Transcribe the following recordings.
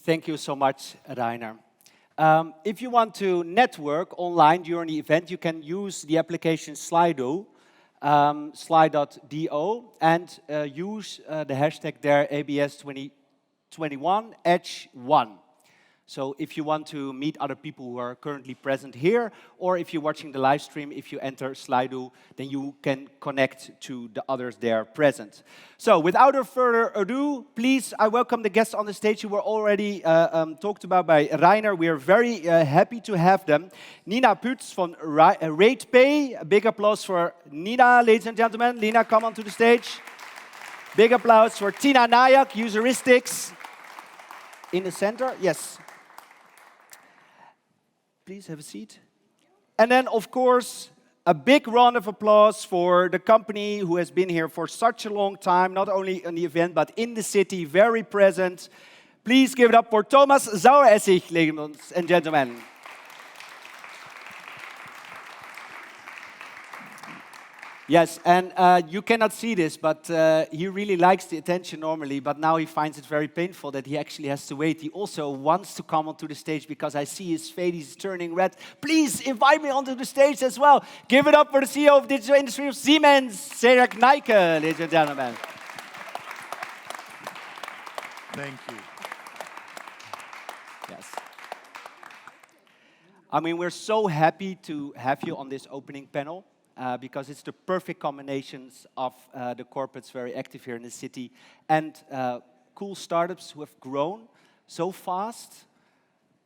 Thank you so much, Rainer. If you want to network online during the event, you can use the application Slido, slide.do, and use the hashtag there, ABS2021H1. So if you want to meet other people who are currently present here, or if you're watching the live stream, if you enter Slido, then you can connect to the others there present. So without further ado, please, I welcome the guests on the stage who were already talked about by Rainer. We are very happy to have them. Nina Pütz from Ratepay. A big applause for Nina, ladies and gentlemen. Nina, come onto the stage. Big applause for Tina Nayak, Useristics. In the center, yes. Please have a seat. And then, of course, a big round of applause for the company who has been here for such a long time, not only in the event, but in the city, very present. Please give it up for Thomas Saueressig, ladies and gentlemen. Yes, and you cannot see this, but he really likes the attention normally, but now he finds it very painful that he actually has to wait. He also wants to come onto the stage because I see his face, he's turning red. Please invite me onto the stage as well. Give it up for the CEO of Digital Industry of Siemens, Cedrik Neike, ladies and gentlemen. Thank you. Yes. I mean, we're so happy to have you on this opening panel. Because it's the perfect combinations of the corporates very active here in the city and cool startups who have grown so fast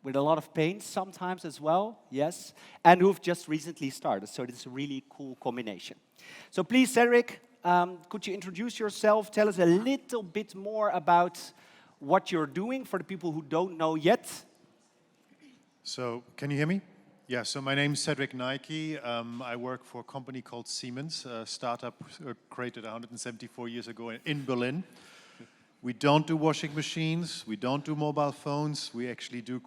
with a lot of pain sometimes as well, yes, and who've just recently started. So it's a really cool combination. So please, Cedrik, could you introduce yourself? Tell us a little bit more about what you're doing for the people who don't know yet. So, can you hear me? Yeah, so my name is Cedrik Neike. I work for a company called Siemens, a startup created 174 years ago in Berlin. We don't do washing machines, we don't do mobile phones, we actually do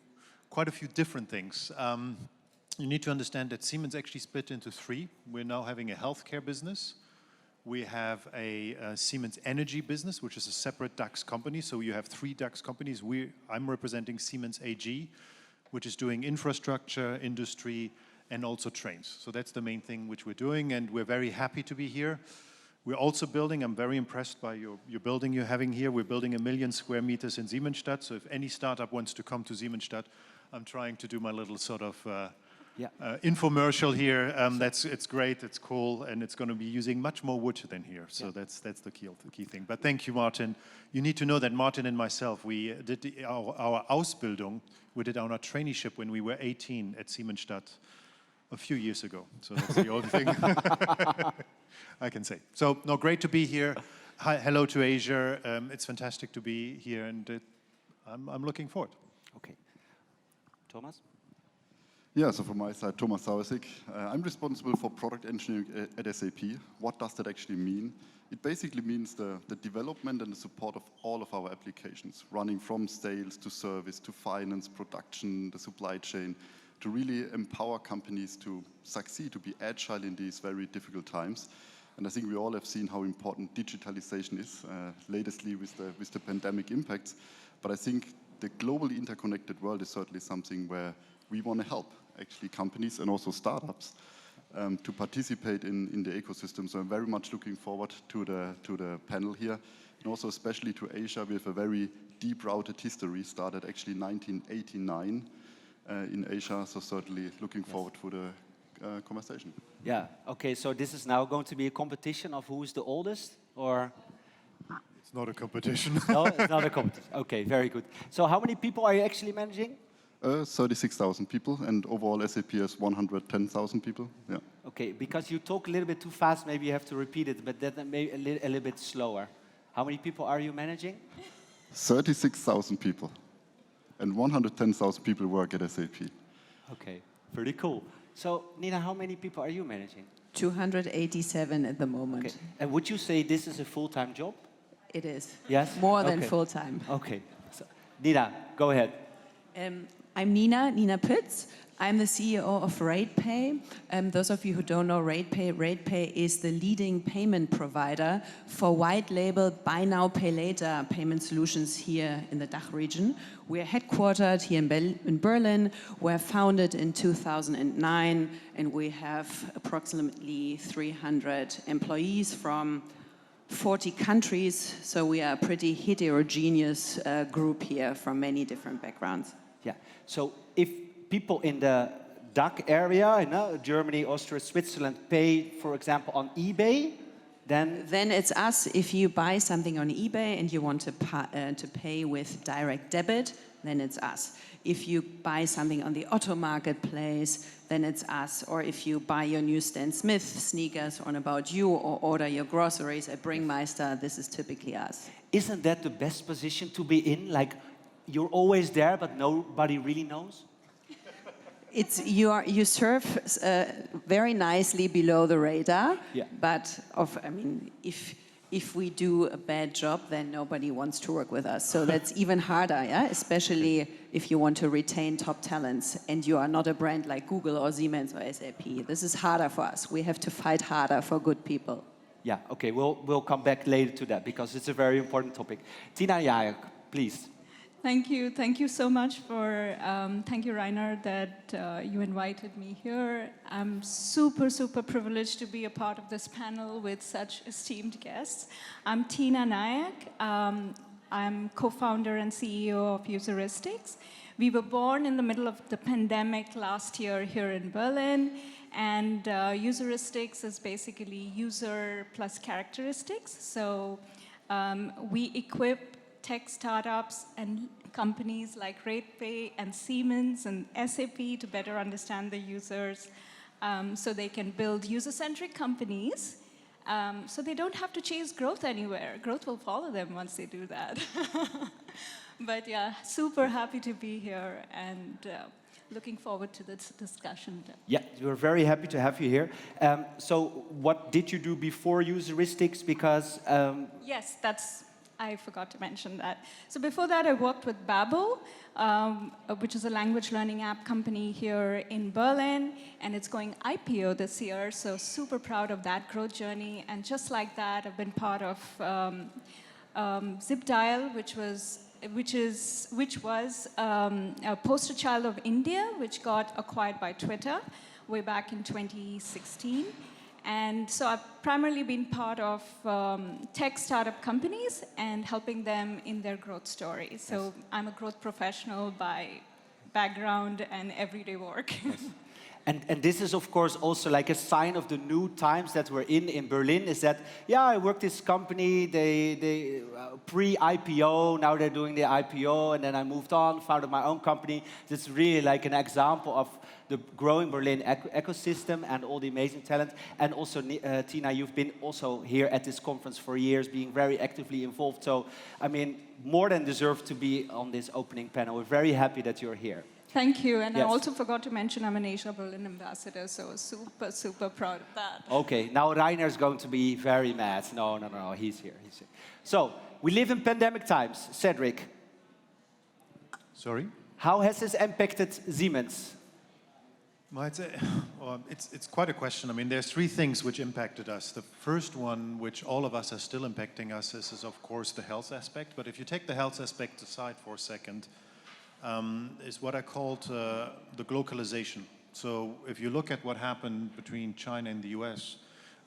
quite a few different things. You need to understand that Siemens actually split into three. We're now having a healthcare business. We have a Siemens Energy business, which is a separate DAX company. So you have three DAX companies. I'm representing Siemens AG, which is doing infrastructure, industry, and also trains. So that's the main thing which we're doing, and we're very happy to be here. We're also building, I'm very impressed by your building you're having here. We're building 1 million square meters in Siemensstadt, so if any startup wants to come to Siemensstadt, I'm trying to do my little sort of infomercial here. It's great, it's cool, and it's going to be using much more wood than here. So that's the key thing. But thank you, Martin. You need to know that Martin and myself, we did our Ausbildung, we did our traineeship when we were 18 at Siemensstadt a few years ago. So that's the only thing I can say. So, no, great to be here. Hi, hello to Asia. It's fantastic to be here, and I'm looking forward. Okay. Thomas? Yeah, so from my side, Thomas Saueressig. I'm responsible for product engineering at SAP. What does that actually mean? It basically means the development and the support of all of our applications, running from sales to service to finance, production, the supply chain, to really empower companies to succeed, to be agile in these very difficult times. And I think we all have seen how important digitalization is, latestly with the pandemic impacts. But I think the globally interconnected world is certainly something where we want to help actually companies and also startups to participate in the ecosystem. So I'm very much looking forward to the panel here, and also especially to Asia. We have a very deep-rooted history, started actually 1989 in Asia. So certainly looking forward to the conversation. Yeah. Okay. So this is now going to be a competition of who is the oldest, or? It's not a competition. No, it's not a competition. Okay. Very good. So how many people are you actually managing? 36,000 people, and overall SAP has 110,000 people. Yeah. Okay, because you talk a little bit too fast, maybe you have to repeat it, but then maybe a little bit slower. How many people are you managing? 36,000 people, and 110,000 people work at SAP. Okay, pretty cool. So, Nina, how many people are you managing? 287 at the moment. Okay. And would you say this is a full-time job? It is. Yes? More than full-time. Okay. So, Nina, go ahead. I'm Nina Pütz. I'm the CEO of Ratepay. Those of you who don't know Ratepay is the leading payment provider for white label buy now, pay later payment solutions here in the DACH region. We're headquartered here in Berlin. We're founded in 2009, and we have approximately 300 employees from 40 countries. So we are a pretty heterogeneous group here from many different backgrounds. Yeah, so if people in the DACH area, you know, Germany, Austria, Switzerland, pay, for example, on eBay, then it's us. If you buy something on eBay and you want to pay with direct debit, then it's us. If you buy something on the Otto marketplace, then it's us. Or if you buy your new Stan Smith sneakers on About You or order your groceries at Bringmeister, this is typically us. Isn't that the best position to be in? Like, you're always there, but nobody really knows? You surf very nicely below the radar, yeah. But if we do a bad job, then nobody wants to work with us. So that's even harder, yeah? Especially if you want to retain top talents and you are not a brand like Google or Siemens or SAP. This is harder for us. We have to fight harder for good people. Yeah, okay, we'll come back later to that because it's a very important topic. Tina Nayak, please. Thank you so much for, thank you Rainer that you invited me here. I'm super privileged to be a part of this panel with such esteemed guests. I'm Tina Nayak. I'm co-founder and CEO of Useristics. We were born in the middle of the pandemic last year here in Berlin, and Useristics is basically user plus characteristics. So we equip tech startups and companies like Ratepay and Siemens and SAP to better understand the users so they can build user-centric companies so they don't have to chase growth anywhere. Growth will follow them once they do that. But yeah, super happy to be here and looking forward to this discussion. Yeah, we're very happy to have you here. So what did you do before Useristics? Because yes, I forgot to mention that. So before that, I worked with Babbel, which is a language learning app company here in Berlin, and it's going IPO this year, so super proud of that growth journey. And just like that, I've been part of ZipDial, which was a poster child of India, which got acquired by Twitter way back in 2016. And so I've primarily been part of tech startup companies and helping them in their growth story. So yes. I'm a growth professional by background and everyday work. Yes. And this is, of course, also like a sign of the new times that we're in Berlin, is that, yeah, I worked this company, they pre-IPO, now they're doing the IPO, and then I moved on, founded my own company. This is really like an example of the growing Berlin ecosystem and all the amazing talent. And also, Tina, you've been also here at this conference for years, being very actively involved. So, I mean, more than deserve to be on this opening panel. We're very happy that you're here. Thank you, and yes. I also forgot to mention I'm an Asia Berlin ambassador, so super proud of that. Okay, now Rainer's going to be very mad. No, he's here. So, we live in pandemic times. Cedrik. Sorry? How has this impacted Siemens? Well, it's quite a question. I mean, there's three things which impacted us. The first one, which all of us are still impacting us, is of course the health aspect. But if you take the health aspect aside for a second, is what I called the globalization. So if you look at what happened between China and the US,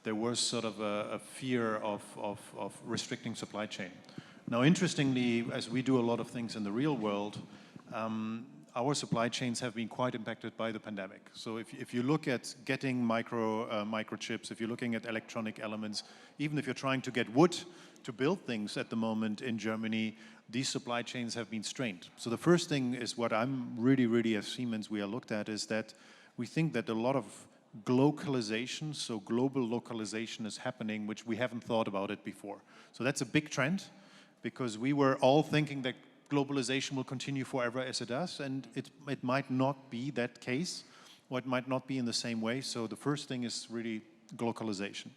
there was sort of a fear of restricting supply chain. Now, interestingly, as we do a lot of things in the real world, our supply chains have been quite impacted by the pandemic. So if you look at getting microchips, if you're looking at electronic elements, even if you're trying to get wood to build things at the moment in Germany, these supply chains have been strained. So the first thing is what I'm really as Siemens we are looked at is that we think that a lot of glocalization, so global localization is happening, which we haven't thought about it before. So that's a big trend because we were all thinking that globalization will continue forever as it does, and it might not be that case, or it might not be in the same way. So the first thing is really globalization.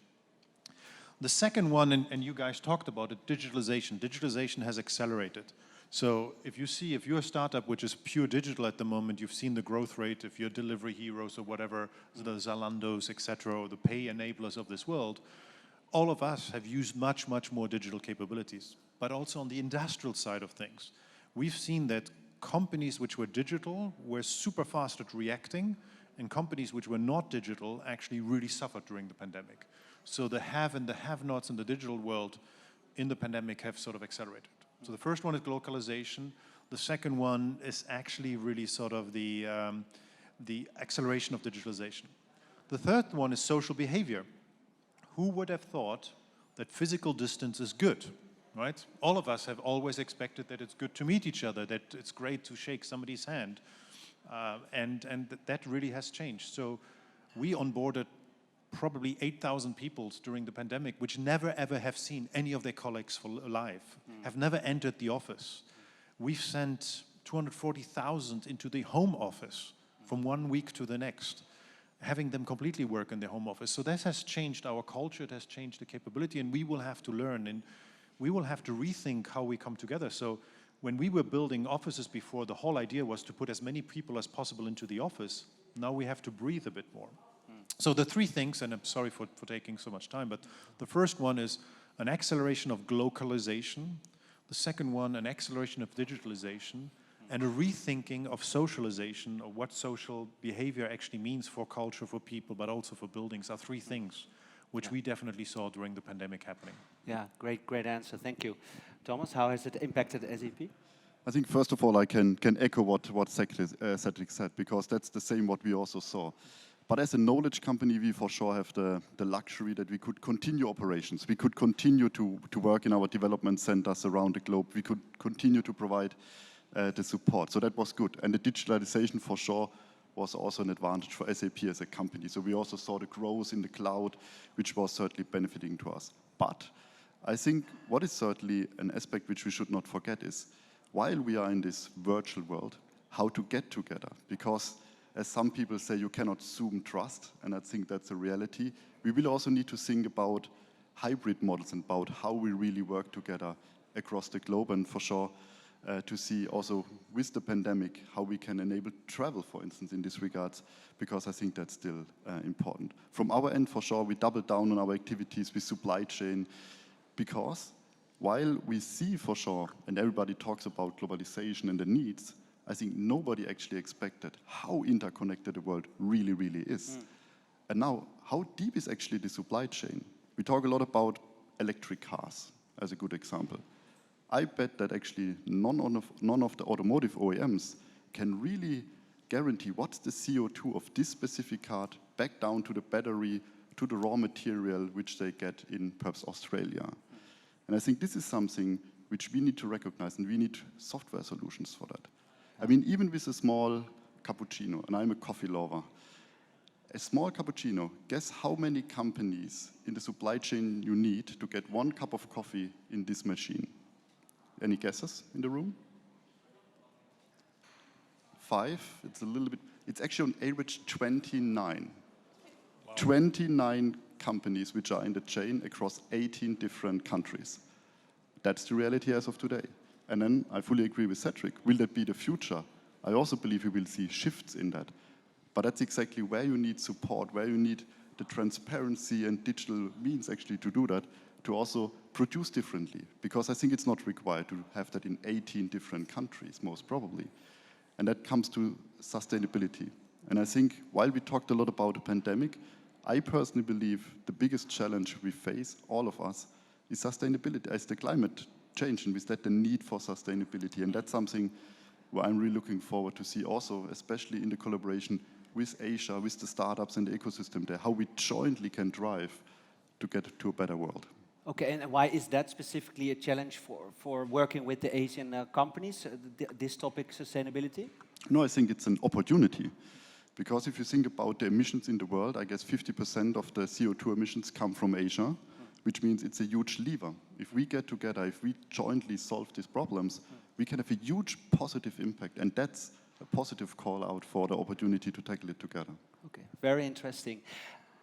The second one, and you guys talked about it, digitalization. Digitalization has accelerated. So if you're a startup which is pure digital at the moment, you've seen the growth rate. If you're delivery heroes or whatever, the Zalandos, etc., or the pay enablers of this world, all of us have used much, much more digital capabilities. But also on the industrial side of things, we've seen that companies which were digital were super fast at reacting, and companies which were not digital actually really suffered during the pandemic. So the have and the have-nots in the digital world in the pandemic have sort of accelerated. So the first one is localization. The second one is actually really sort of the acceleration of digitalization. The third one is social behavior. Who would have thought that physical distance is good, right? All of us have always expected that it's good to meet each other, that it's great to shake somebody's hand. And that really has changed. So we onboarded probably 8,000 people during the pandemic, which never ever have seen any of their colleagues for live, have never entered the office. We've sent 240,000 into the home office from 1 week to the next, having them completely work in their home office. So that has changed our culture, it has changed the capability, and we will have to learn, and we will have to rethink how we come together. So when we were building offices before, the whole idea was to put as many people as possible into the office. Now we have to breathe a bit more. So the three things, and I'm sorry for taking so much time, but the first one is an acceleration of globalization. The second one, an acceleration of digitalization, and a rethinking of socialization, of what social behavior actually means for culture, for people, but also for buildings, are three things which we definitely saw during the pandemic happening. Yeah, great answer. Thank you. Thomas, how has it impacted SAP? I think first of all I can echo what Cedrik said, because that's the same what we also saw. But as a knowledge company, we for sure have the luxury that we could continue operations. We could continue to work in our development centers around the globe. We could continue to provide the support. So that was good. And the digitalization for sure was also an advantage for SAP as a company. So we also saw the growth in the cloud, which was certainly benefiting to us. But I think what is certainly an aspect which we should not forget is, while we are in this virtual world, how to get together. Because as some people say, you cannot Zoom trust, and I think that's a reality. We will also need to think about hybrid models and about how we really work together across the globe, and for sure to see also with the pandemic how we can enable travel, for instance, in this regards, because I think that's still important. From our end, for sure, we doubled down on our activities with supply chain, because while we see for sure, and everybody talks about globalization and the needs, I think nobody actually expected how interconnected the world really, really is. And now, how deep is actually the supply chain? We talk a lot about electric cars as a good example. I bet that actually none of the automotive OEMs can really guarantee what's the CO2 of this specific car back down to the battery, to the raw material which they get in perhaps Australia. And I think this is something which we need to recognize, and we need software solutions for that. I mean, even with a small cappuccino, and I'm a coffee lover, a small cappuccino, guess how many companies in the supply chain you need to get 1 cup of coffee in this machine? Any guesses in the room? 5, it's a little bit, it's actually on average 29. Wow. 29 companies which are in the chain across 18 different countries. That's the reality as of today. And then I fully agree with Cedrik. Will that be the future? I also believe we will see shifts in that. But that's exactly where you need support, where you need the transparency and digital means actually to do that, to also produce differently. Because I think it's not required to have that in 18 different countries, most probably. And that comes to sustainability. And I think while we talked a lot about the pandemic, I personally believe the biggest challenge we face, all of us, is sustainability, as the climate change, and with that the need for sustainability. And that's something where I'm really looking forward to see also, especially in the collaboration with Asia, with the startups and the ecosystem there, how we jointly can drive to get to a better world. Okay, and why is that specifically a challenge for working with the Asian companies, this topic, sustainability? No, I think it's an opportunity. Because if you think about the emissions in the world, I guess 50% of the CO2 emissions come from Asia, which means it's a huge lever. If we get together, if we jointly solve these problems, we can have a huge positive impact. And that's a positive call out for the opportunity to tackle it together. Okay, very interesting.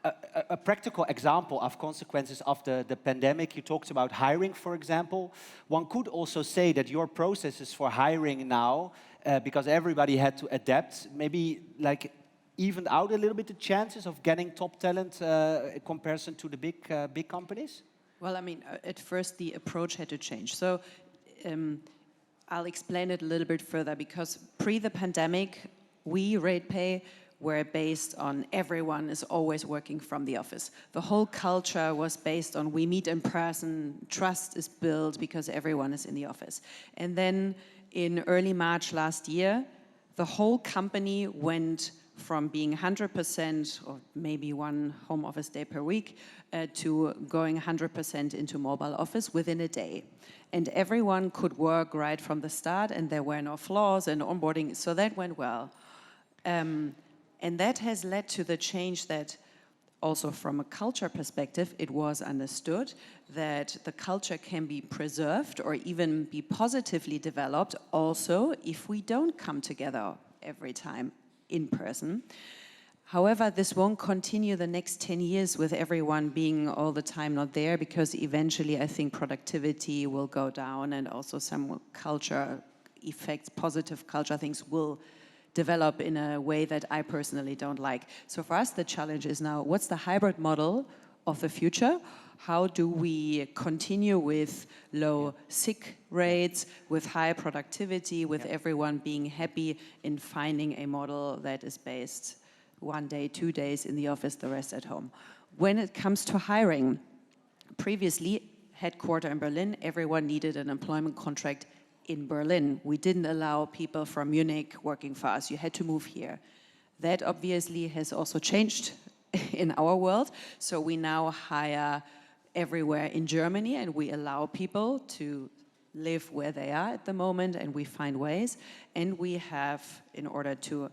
a practical example of consequences of the pandemic, you talked about hiring, for example. One could also say that your processes for hiring now, because everybody had to adapt, maybe like evened out a little bit the chances of getting top talent in comparison to the big companies? Well, I mean, at first the approach had to change. So I'll explain it a little bit further, because pre the pandemic, we, Ratepay, were based on everyone is always working from the office. The whole culture was based on we meet in person, trust is built because everyone is in the office. And then in early March last year, the whole company went from being 100% or maybe one home office day per week to going 100% into mobile office within a day. And everyone could work right from the start, and there were no flaws and onboarding, so that went well. And that has led to the change that also from a culture perspective, it was understood that the culture can be preserved or even be positively developed also if we don't come together every time in person. However, this won't continue the next 10 years with everyone being all the time not there, because eventually I think productivity will go down and also some culture effects, positive culture things will develop in a way that I personally don't like. So for us, the challenge is now, what's the hybrid model of the future? How do we continue with low sick rates, with high productivity, with everyone being happy in finding a model that is based 1 day, 2 days in the office, the rest at home? When it comes to hiring, previously, headquarter in Berlin, everyone needed an employment contract in Berlin. We didn't allow people from Munich working for us. You had to move here. That obviously has also changed in our world. So we now hire everywhere in Germany, and we allow people to live where they are at the moment, and we find ways. And we have, in order to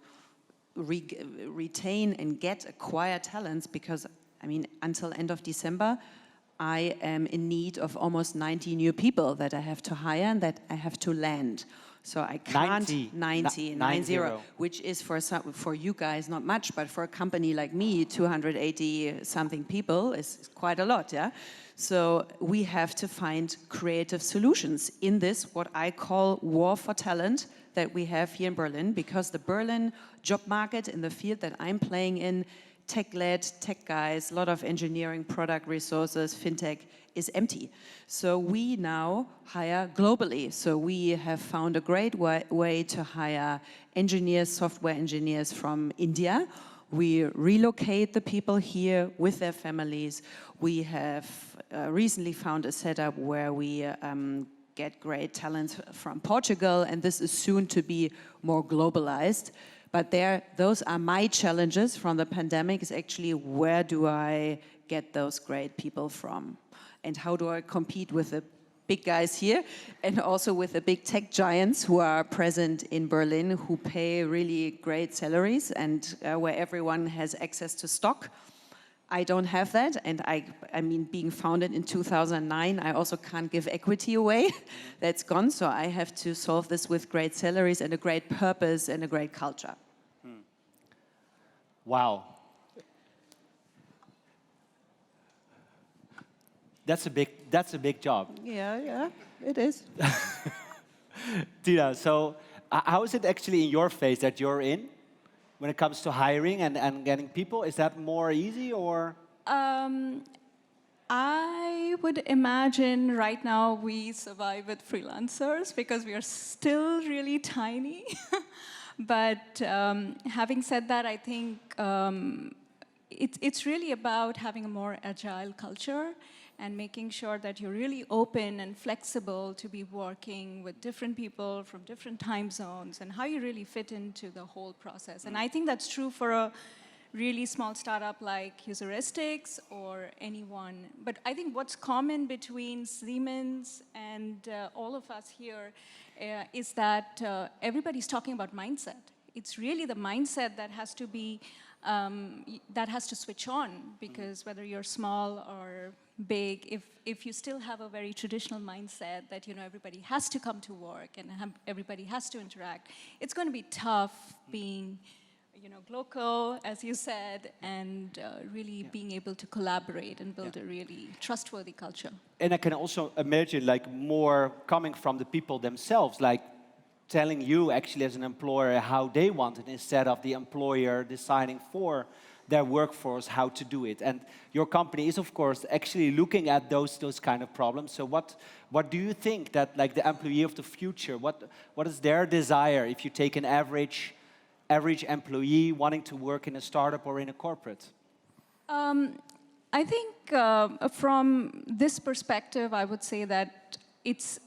retain and acquire talents, because, I mean, until end of December, I am in need of almost 90 new people that I have to hire and that I have to land. So I can't 90, which is for you guys not much, but for a company like me, 280 something people is quite a lot, yeah. So we have to find creative solutions in this what I call war for talent that we have here in Berlin, because the Berlin job market in the field that I'm playing in, tech-led, tech guys, a lot of engineering, product resources, fintech, is empty. So we now hire globally. So we have found a great way to hire engineers, software engineers from India. We relocate the people here with their families. We have recently found a setup where we get great talent from Portugal, and this is soon to be more globalized. But those are my challenges from the pandemic, is actually where do I get those great people from? And how do I compete with the big guys here and also with the big tech giants who are present in Berlin, who pay really great salaries and where everyone has access to stock? I don't have that, and I mean, being founded in 2009, I also can't give equity away. That's gone, so I have to solve this with great salaries and a great purpose and a great culture. Wow. That's a big job. Yeah, it is. Tina, so how is it actually in your phase that you're in? When it comes to hiring and getting people, is that more easy or? I would imagine right now we survive with freelancers because we are still really tiny. But having said that, I think it's really about having a more agile culture and making sure that you're really open and flexible to be working with different people from different time zones and how you really fit into the whole process. And I think that's true for a really small startup like Useristics or anyone. But I think what's common between Siemens and all of us here is that everybody's talking about mindset. It's really the mindset that has to be, that has to switch on, because whether you're small or big, if you still have a very traditional mindset that, you know, everybody has to come to work and everybody has to interact, it's going to be tough being, local, as you said, and really being able to collaborate and build a really trustworthy culture. And I can also imagine like more coming from the people themselves, like telling you actually as an employer how they want it instead of the employer deciding for their workforce how to do it. And your company is, of course, actually looking at those kind of problems. So what do you think that like the employee of the future, what is their desire if you take an average employee wanting to work in a startup or in a corporate? I think from this perspective, I would say that it's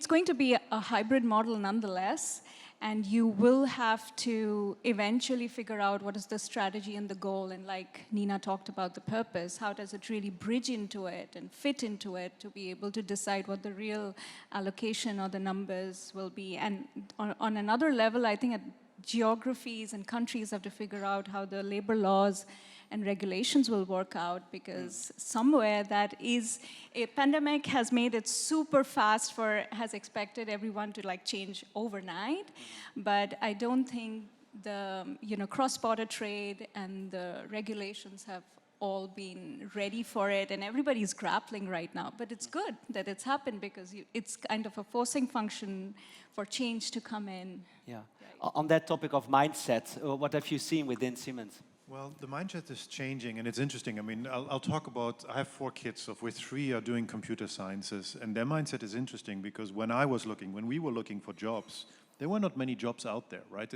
going to be a hybrid model nonetheless, and you will have to eventually figure out what is the strategy and the goal, and like Nina talked about the purpose, how does it really bridge into it and fit into it to be able to decide what the real allocation or the numbers will be. And on another level, I think geographies and countries have to figure out how the labor laws and regulations will work out, because somewhere that is, a pandemic has made it super fast has expected everyone to like change overnight, but I don't think the cross-border trade and the regulations have all been ready for it, and everybody's grappling right now. But it's good that it's happened, because it's kind of a forcing function for change to come in. Yeah. Right. On that topic of mindset, what have you seen within Siemens? Well, the mindset is changing, and it's interesting. I mean, I'll talk about, I have 4 kids, of which 3 are doing computer sciences, and their mindset is interesting because when we were looking for jobs, there were not many jobs out there, right?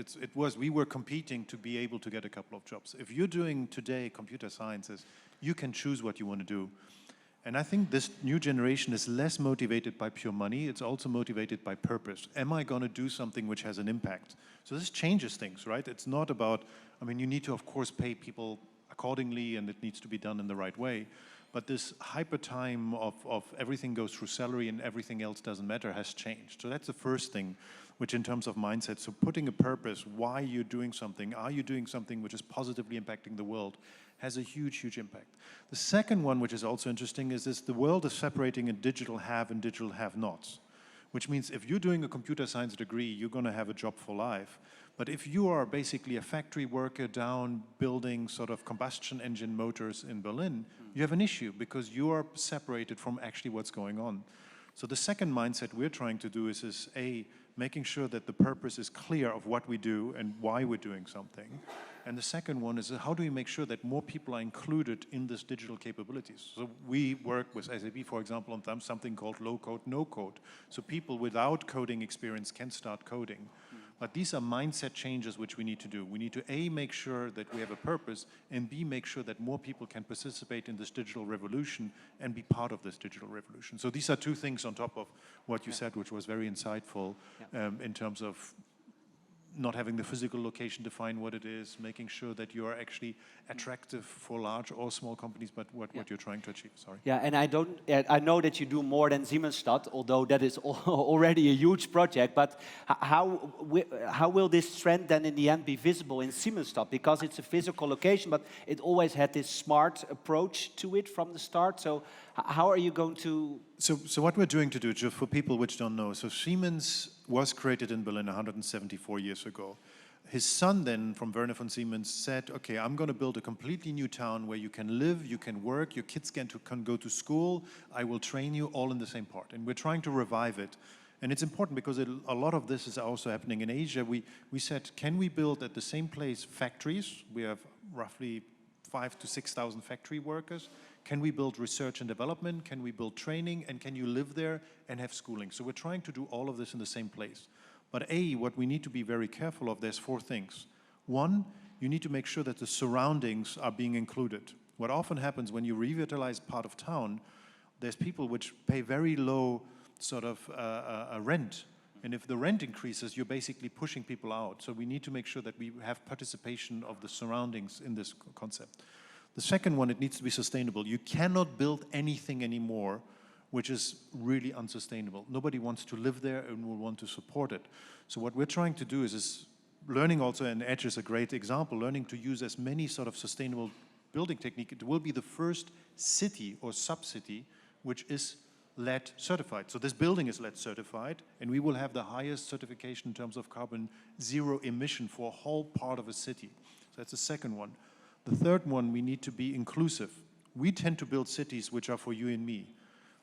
We were competing to be able to get a couple of jobs. If you're doing today computer sciences, you can choose what you want to do. And I think this new generation is less motivated by pure money, it's also motivated by purpose. Am I going to do something which has an impact? So this changes things, right? It's not about, I mean, you need to, of course, pay people accordingly, and it needs to be done in the right way. But this hyper time of everything goes through salary and everything else doesn't matter has changed. So that's the first thing, which in terms of mindset, so putting a purpose, why you're doing something, are you doing something which is positively impacting the world, has a huge, huge impact. The second one, which is also interesting, is this: the world is separating in digital have and digital have-nots, which means if you're doing a computer science degree, you're going to have a job for life. But if you are basically a factory worker down building sort of combustion engine motors in Berlin, you have an issue because you are separated from actually what's going on. So the second mindset we're trying to do is making sure that the purpose is clear of what we do and why we're doing something. And the second one is how do we make sure that more people are included in this digital capabilities? So we work with SAP, for example, on something called low-code, no-code. So people without coding experience can start coding. But these are mindset changes which we need to do. We need to A, make sure that we have a purpose, and B, make sure that more people can participate in this digital revolution and be part of this digital revolution. So these are 2 things on top of what you said, which was very insightful in terms of not having the physical location define what it is, making sure that you are actually attractive for large or small companies, but what you're trying to achieve, sorry. Yeah, and I know that you do more than Siemensstadt, although that is already a huge project, but how will this trend then in the end be visible in Siemensstadt? Because it's a physical location, but it always had this smart approach to it from the start, so how are you going to... So what we're doing to do, just for people which don't know, so Siemens was created in Berlin 174 years ago. His son then, from Werner von Siemens, said, okay, I'm going to build a completely new town where you can live, you can work, your kids can go to school, I will train you all in the same part. And we're trying to revive it. And it's important because a lot of this is also happening in Asia. We said, can we build at the same place factories? We have roughly 5,000 to 6,000 factory workers. Can we build research and development? Can we build training? And can you live there and have schooling? So we're trying to do all of this in the same place. But what we need to be very careful of, there's 4 things. 1, you need to make sure that the surroundings are being included. What often happens when you revitalize part of town, there's people which pay very low sort of rent. And if the rent increases, you're basically pushing people out. So we need to make sure that we have participation of the surroundings in this concept. The second one, it needs to be sustainable. You cannot build anything anymore which is really unsustainable. Nobody wants to live there and will want to support it. So what we're trying to do is learning also, and Edge is a great example, learning to use as many sort of sustainable building technique. It will be the first city or sub-city which is LEED certified. So this building is LEED certified, and we will have the highest certification in terms of carbon zero emission for a whole part of a city. So that's the second one. The third one, we need to be inclusive. We tend to build cities which are for you and me.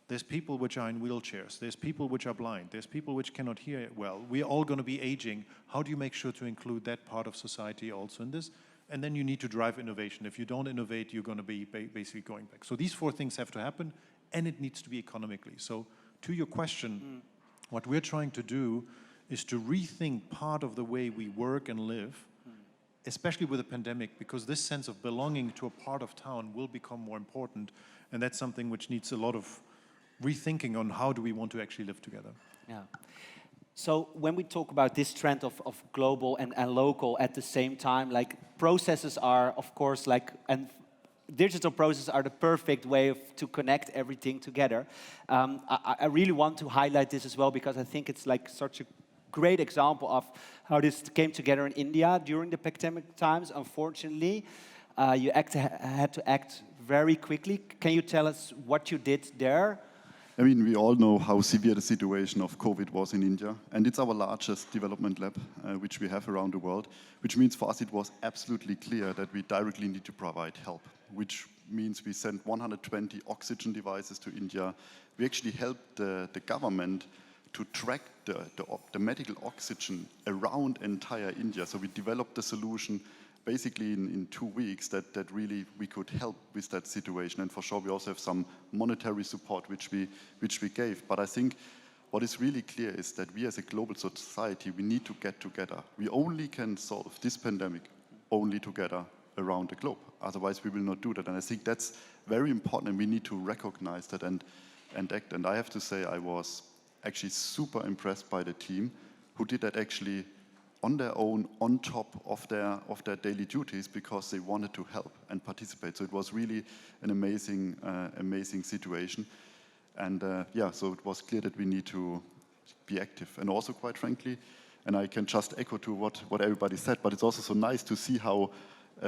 There's people which are in wheelchairs. There's people which are blind. There's people which cannot hear well. We're all going to be aging. How do you make sure to include that part of society also in this? And then you need to drive innovation. If you don't innovate, you're going to be basically going back. So these 4 things have to happen, and it needs to be economically. So to your question, what we're trying to do is to rethink part of the way we work and live, especially with the pandemic, because this sense of belonging to a part of town will become more important, and that's something which needs a lot of rethinking on how do we want to actually live together. Yeah. So when we talk about this trend of global and local at the same time, like processes are, of course, and digital processes are the perfect way to connect everything together. I really want to highlight this as well, because I think it's like such a great example of how this came together in India during the pandemic times. Unfortunately, you had to act very quickly. Can you tell us what you did there? I mean, we all know how severe the situation of COVID was in India, and it's our largest development lab, which we have around the world, which means for us it was absolutely clear that we directly need to provide help, which means we sent 120 oxygen devices to India. We actually helped the government to track the medical oxygen around entire India. So we developed the solution basically in 2 weeks that really we could help with that situation. And for sure, we also have some monetary support which we gave. But I think what is really clear is that we as a global society, we need to get together. We only can solve this pandemic only together around the globe. Otherwise, we will not do that. And I think that's very important, and we need to recognize that and act. And I have to say, I was actually super impressed by the team who did that actually on their own, on top of their daily duties, because they wanted to help and participate. So it was really an amazing situation. And so it was clear that we need to be active. And also, quite frankly, and I can just echo to what everybody said, but it's also so nice to see how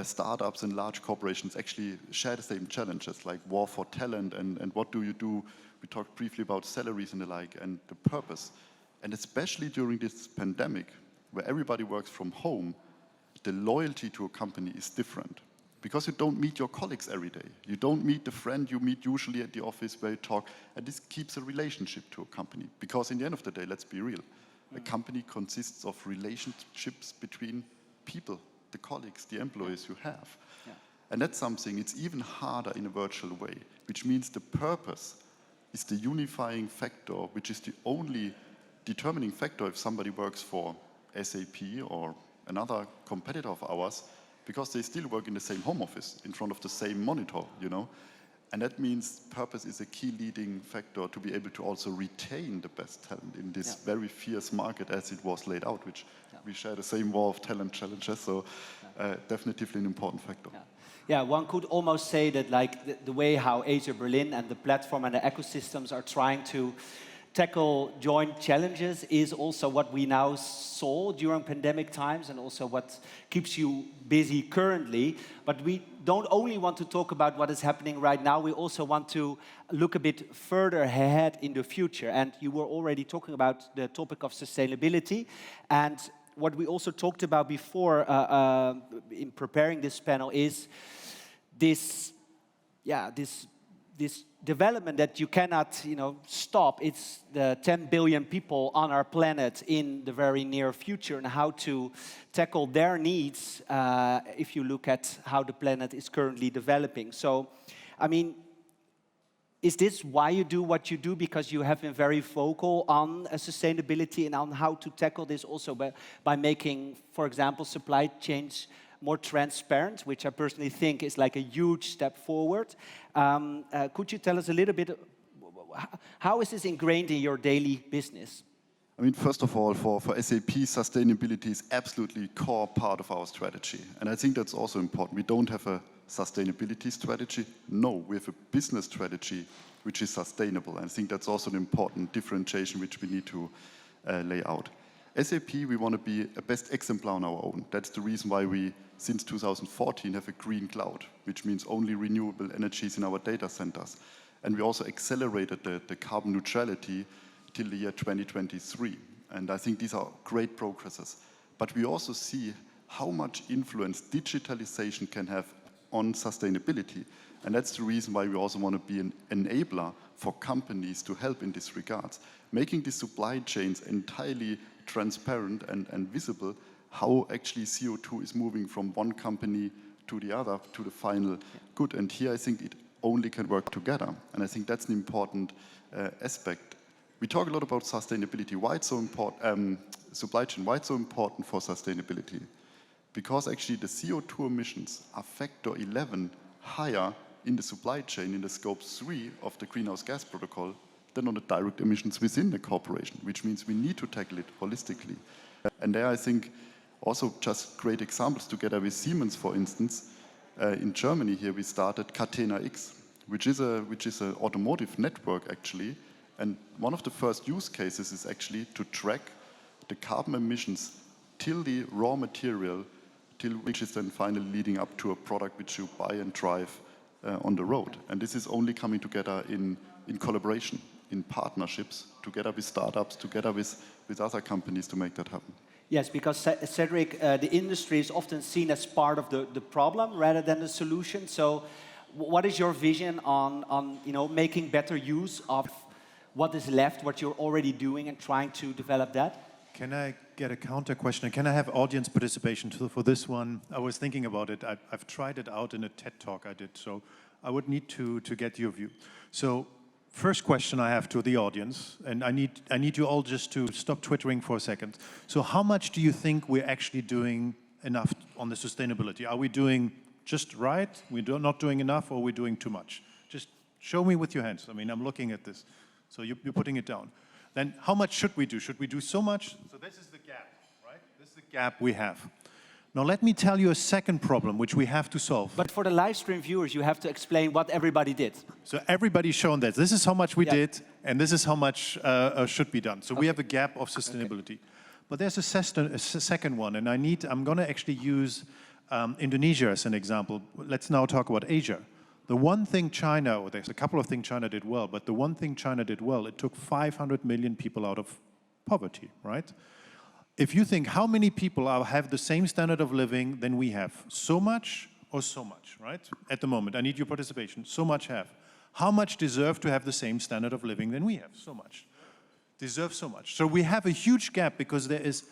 startups and large corporations actually share the same challenges, like war for talent and what do you do. We talked briefly about salaries and the like, and the purpose. And especially during this pandemic, where everybody works from home, the loyalty to a company is different. Because you don't meet your colleagues every day. You don't meet the friend you meet usually at the office where you talk. And this keeps a relationship to a company. Because in the end of the day, let's be real, a company consists of relationships between people, the colleagues, the employees you have. Yeah. And that's something, it's even harder in a virtual way, which means the purpose is the unifying factor, which is the only determining factor if somebody works for SAP or another competitor of ours, because they still work in the same home office in front of the same monitor, you know. And that means purpose is a key leading factor to be able to also retain the best talent in this very fierce market as it was laid out, which we share the same war of talent challenges, so definitely an important factor. Yeah, one could almost say that like the way how Asia Berlin and the platform and the ecosystems are trying to tackle joint challenges is also what we now saw during pandemic times, and also what keeps you busy currently. But we don't only want to talk about what is happening right now, we also want to look a bit further ahead in the future. And you were already talking about the topic of sustainability, and what we also talked about before in preparing this panel is this development that you cannot, stop. It's the 10 billion people on our planet in the very near future, and how to tackle their needs if you look at how the planet is currently developing. So, I mean, is this why you do what you do? Because you have been very vocal on sustainability and on how to tackle this also by making, for example, supply chains more transparent, which I personally think is like a huge step forward. Could you tell us a little bit, how is this ingrained in your daily business? I mean, first of all, for SAP, sustainability is absolutely a core part of our strategy. And I think that's also important. We don't have a sustainability strategy. No, we have a business strategy which is sustainable. And I think that's also an important differentiation which we need to lay out. SAP, we want to be a best exemplar on our own. That's the reason why we, since 2014, have a green cloud, which means only renewable energies in our data centers. And we also accelerated the carbon neutrality till the year 2023. And I think these are great progresses. But we also see how much influence digitalization can have on sustainability. And that's the reason why we also want to be an enabler for companies to help in this regards, making the supply chains entirely transparent and visible, how actually CO2 is moving from one company to the other, to the final good. And here I think it only can work together. And I think that's an important aspect. We talk a lot about sustainability. Why it's so important, supply chain, why it's so important for sustainability? Because actually the CO2 emissions are factor 11 higher in the supply chain, in the scope 3 of the greenhouse gas protocol, than on the direct emissions within the corporation, which means we need to tackle it holistically. And there I think also just great examples together with Siemens, for instance. In Germany here we started Catena-X, which is an automotive network actually. And one of the first use cases is actually to track the carbon emissions till the raw material, till which is then finally leading up to a product which you buy and drive on the road. And this is only coming together in collaboration, in partnerships, together with startups, together with other companies to make that happen. Yes, because Cedrik, the industry is often seen as part of the problem rather than the solution. So what is your vision on making better use of what is left, what you're already doing, and trying to develop that? Can I get a counter question? Can I have audience participation for this one? I was thinking about it. I've tried it out in a TED talk I did, so I would need to get your view. So first question I have to the audience, and I need you all just to stop twittering for a second. So how much do you think we're actually doing enough on the sustainability? Are we doing just right? We're not doing enough, or we're doing too much? Just show me with your hands. I mean, I'm looking at this. So you're putting it down. Then how much should we do? Should we do so much? So this is the gap, right? This is the gap we have. Now let me tell you a second problem which we have to solve. But for the live stream viewers, you have to explain what everybody did. So everybody's shown that. This is how much we did, and this is how much should be done. So we have a gap of sustainability. But there's a second one, and I'm going to actually use Indonesia as an example. Let's now talk about Asia. The one thing China, or there's a couple of things China did well, but the one thing China did well, it took 500 million people out of poverty, right? If you think how many people have the same standard of living than we have, so much or so much, right? At the moment, I need your participation. So much have. How much deserve to have the same standard of living than we have? So much. Deserve so much. So we have a huge gap because there is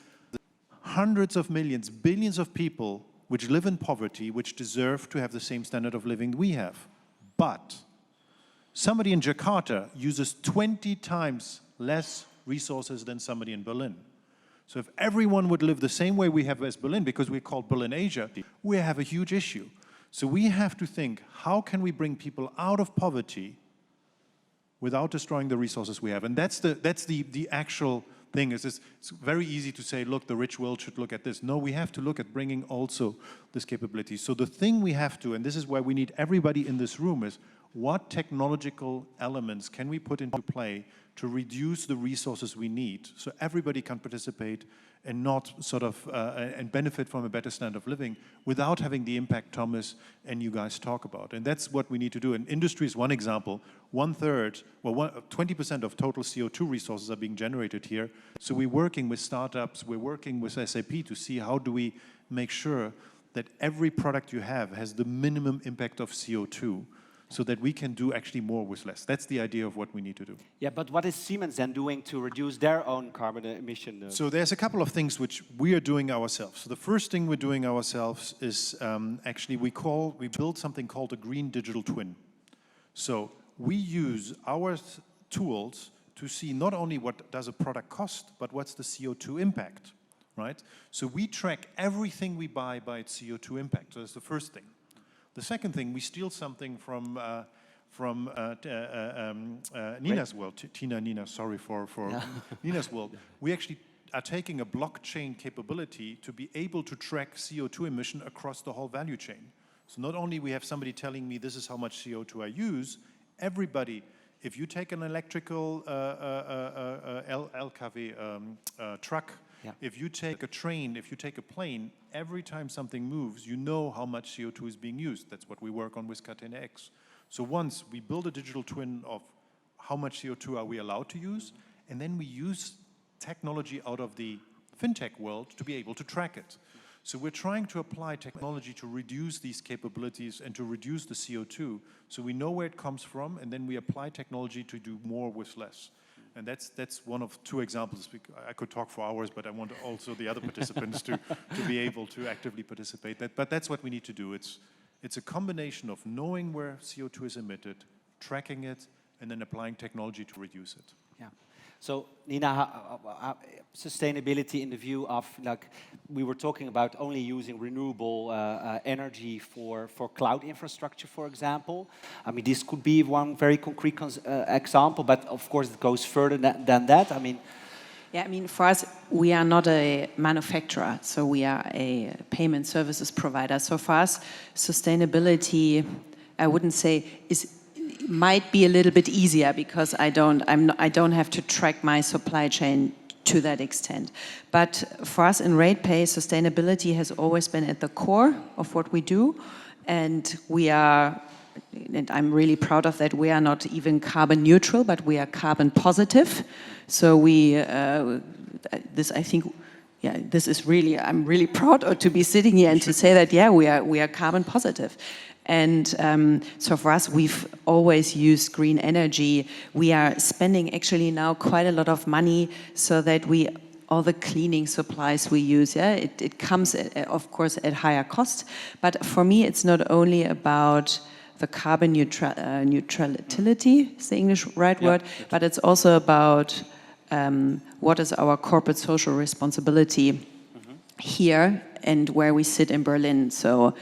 hundreds of millions, billions of people which live in poverty, which deserve to have the same standard of living we have. But somebody in Jakarta uses 20 times less resources than somebody in Berlin. So if everyone would live the same way we have as Berlin, because we're called Berlin Asia, we have a huge issue. So we have to think, how can we bring people out of poverty without destroying the resources we have? And that's the actual thing. It's very easy to say, look, the rich world should look at this. No, we have to look at bringing also this capability. So the thing we have to, and this is why we need everybody in this room, is what technological elements can we put into play to reduce the resources we need so everybody can participate and not sort of and benefit from a better standard of living without having the impact Thomas and you guys talk about. And that's what we need to do. And industry is one example. 20% of total CO2 resources are being generated here. So we're working with startups, we're working with SAP to see how do we make sure that every product you have has the minimum impact of CO2, so that we can do actually more with less. That's the idea of what we need to do. Yeah, but what is Siemens then doing to reduce their own carbon emission? So there's a couple of things which we are doing ourselves. So the first thing we're doing ourselves is actually we build something called a green digital twin. So we use our tools to see not only what does a product cost, but what's the CO2 impact, right? So we track everything we buy by its CO2 impact. So that's the first thing. The second thing, we steal something from Nina's world. Nina, sorry for Nina's world. We actually are taking a blockchain capability to be able to track CO2 emission across the whole value chain. So not only we have somebody telling me this is how much CO2 I use, everybody, if you take an electrical LKW truck, if you take a train, if you take a plane, every time something moves, you know how much CO2 is being used. That's what we work on with Catena-X. So once we build a digital twin of how much CO2 are we allowed to use, and then we use technology out of the fintech world to be able to track it. So we're trying to apply technology to reduce these capabilities and to reduce the CO2, so we know where it comes from, and then we apply technology to do more with less. And that's one of two examples. I could talk for hours, but I want also the other participants to be able to actively participate. But that's what we need to do. It's a combination of knowing where CO2 is emitted, tracking it, and then applying technology to reduce it. Yeah. So Nina, sustainability in the view of, like, we were talking about only using renewable energy for cloud infrastructure, for example. I mean, this could be one very concrete example, but of course it goes further than that. I mean, yeah, I mean, for us, we are not a manufacturer, so we are a payment services provider. So for us, sustainability, I wouldn't say might be a little bit easier because I don't have to track my supply chain to that extent. But for us in Ratepay, sustainability has always been at the core of what we do, and I'm really proud of that. We are not even carbon neutral, but we are carbon positive. So I'm really proud to be sitting here and to say that, yeah, we are carbon positive. And so for us, we've always used green energy. We are spending actually now quite a lot of money so that all the cleaning supplies we use, it comes, of course, at higher cost. But for me, it's not only about the carbon neutrality, is the English right word, but it's also about what is our corporate social responsibility here and where we sit in Berlin. So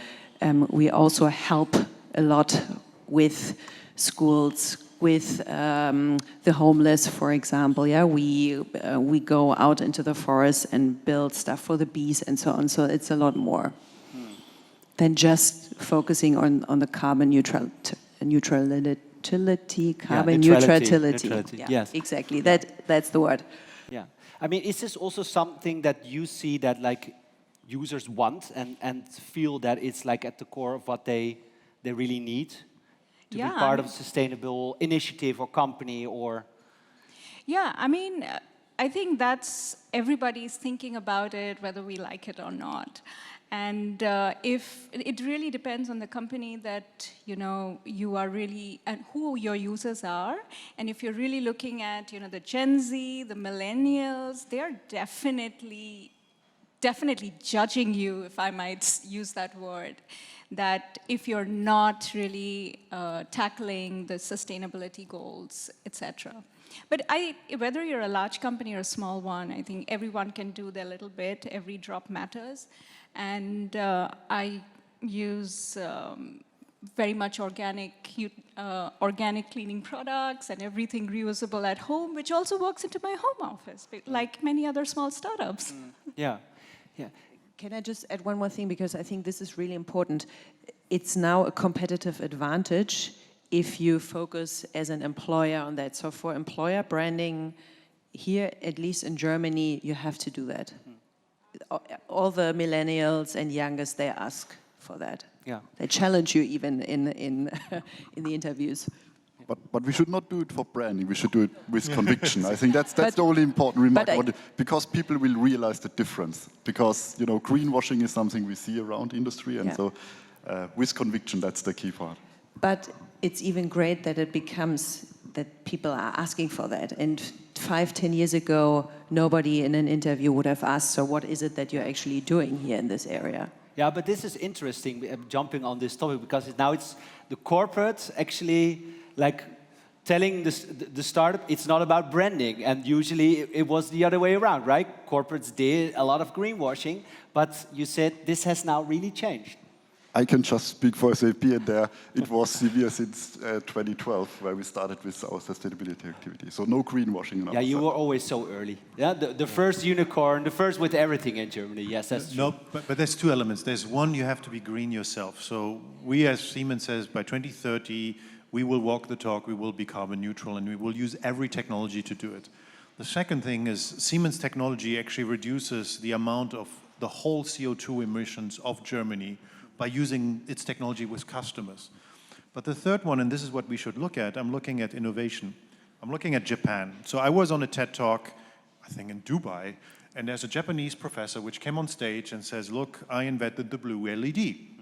we also help a lot with schools, with the homeless, for example. Yeah, we go out into the forest and build stuff for the bees and so on. So it's a lot more than just focusing on the carbon neutrality. Neutrality. Yeah, yes, exactly. That's the word. Yeah, I mean, is this also something that you see that, like, users want and feel that it's, like, at the core of what they really need to be part of a sustainable initiative or company? Or yeah, I mean, I think that's everybody's thinking about it, whether we like it or not. And if it really depends on the company that you are really, and who your users are. And if you're really looking at the Gen Z, the millennials, they're definitely judging you, if I might use that word, that if you're not really tackling the sustainability goals, etc. But whether you're a large company or a small one, I think everyone can do their little bit. Every drop matters. And I use very much organic cleaning products and everything reusable at home, which also works into my home office, like many other small startups. yeah. Yeah. Can I just add one more thing, because I think this is really important. It's now a competitive advantage if you focus as an employer on that. So for employer branding, here, at least in Germany, you have to do that. All the millennials and youngest, they ask for that. Yeah. They challenge you even in the interviews. But we should not do it for branding. We should do it with conviction. I think that's the only important remark. Because people will realize the difference. Because greenwashing is something we see around industry, and so with conviction, that's the key part. But it's even great that it becomes that people are asking for that. And 5-10 years ago, nobody in an interview would have asked, so what is it that you're actually doing here in this area? Yeah, but this is interesting, jumping on this topic, because now it's the corporate actually, like, telling the startup it's not about branding. And usually it was the other way around, right? Corporates did a lot of greenwashing, but you said this has now really changed. I can just speak for SAP, and it was severe since 2012, where we started with our sustainability activity. So no greenwashing. Yeah, you were always so early. Yeah, the first unicorn, the first with everything in Germany. Yes, that's true. No, but there's two elements. There's one, you have to be green yourself. So we, as Siemens says, by 2030, we will walk the talk, we will be carbon neutral, and we will use every technology to do it. The second thing is Siemens technology actually reduces the amount of the whole CO2 emissions of Germany by using its technology with customers. But the third one, and this is what we should look at, I'm looking at innovation. I'm looking at Japan. So I was on a TED Talk, I think in Dubai, and there's a Japanese professor which came on stage and says, look, I invented the blue LED.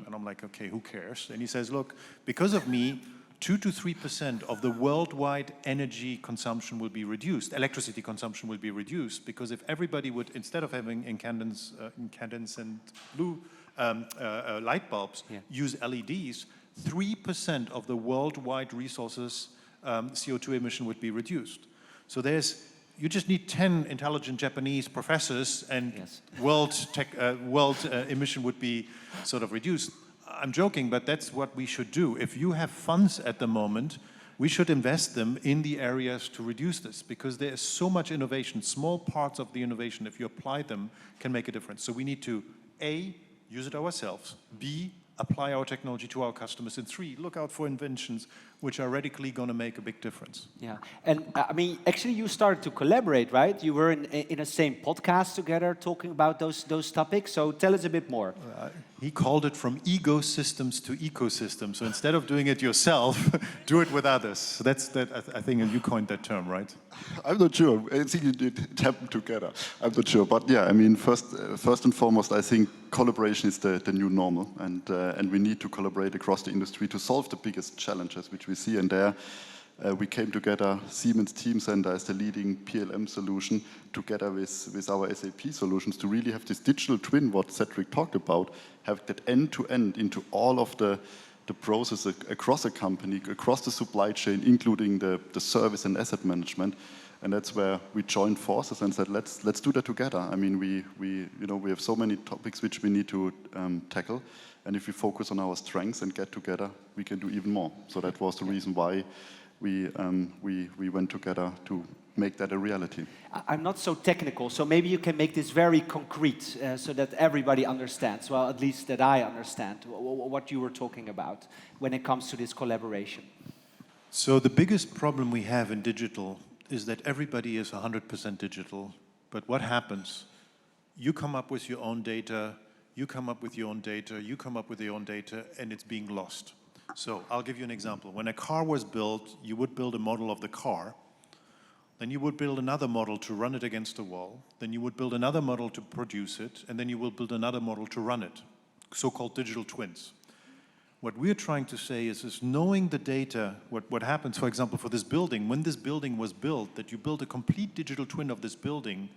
And I'm like, okay, who cares? And he says, look, because of me, 2 to 3% of the worldwide energy consumption will be reduced, electricity consumption will be reduced, because if everybody would, instead of having incandescent blue light bulbs, use LEDs, 3% of the worldwide resources CO2 emission would be reduced. So you just need 10 intelligent Japanese professors and world emission would be sort of reduced. I'm joking, but that's what we should do. If you have funds at the moment, we should invest them in the areas to reduce this, because there is so much innovation. Small parts of the innovation, if you apply them, can make a difference. So we need to, A, use it ourselves, B, apply our technology to our customers, and 3, look out for inventions which are radically going to make a big difference. Yeah, and I mean, actually you started to collaborate, right? You were in a same podcast together talking about those topics, so tell us a bit more. He called it from egosystems to ecosystems. So instead of doing it yourself, do it with others. So that's that. I think you coined that term, right? I'm not sure. I think it happened together. I'm not sure, but yeah. I mean, first and foremost, I think collaboration is the new normal, and we need to collaborate across the industry to solve the biggest challenges which we see. And there, we came together, Siemens Teamcenter as the leading PLM solution, together with our SAP solutions, to really have this digital twin, what Cedrik talked about, have that end-to-end into all of the process across a company, across the supply chain, including the service and asset management. And that's where we joined forces and said, let's do that together. I mean, we have so many topics which we need to tackle, and if we focus on our strengths and get together, we can do even more. So that was the reason why we went together to make that a reality. I'm not so technical, so maybe you can make this very concrete so that everybody understands, well, at least that I understand what you were talking about when it comes to this collaboration. So the biggest problem we have in digital is that everybody is 100% digital, but what happens? You come up with your own data, you come up with your own data, you come up with your own data, and it's being lost. So I'll give you an example. When a car was built, you would build a model of the car, then you would build another model to run it against a wall, then you would build another model to produce it, and then you will build another model to run it, so-called digital twins. What we're trying to say is knowing the data, what happens, for example, for this building, when this building was built, that you build a complete digital twin of this building,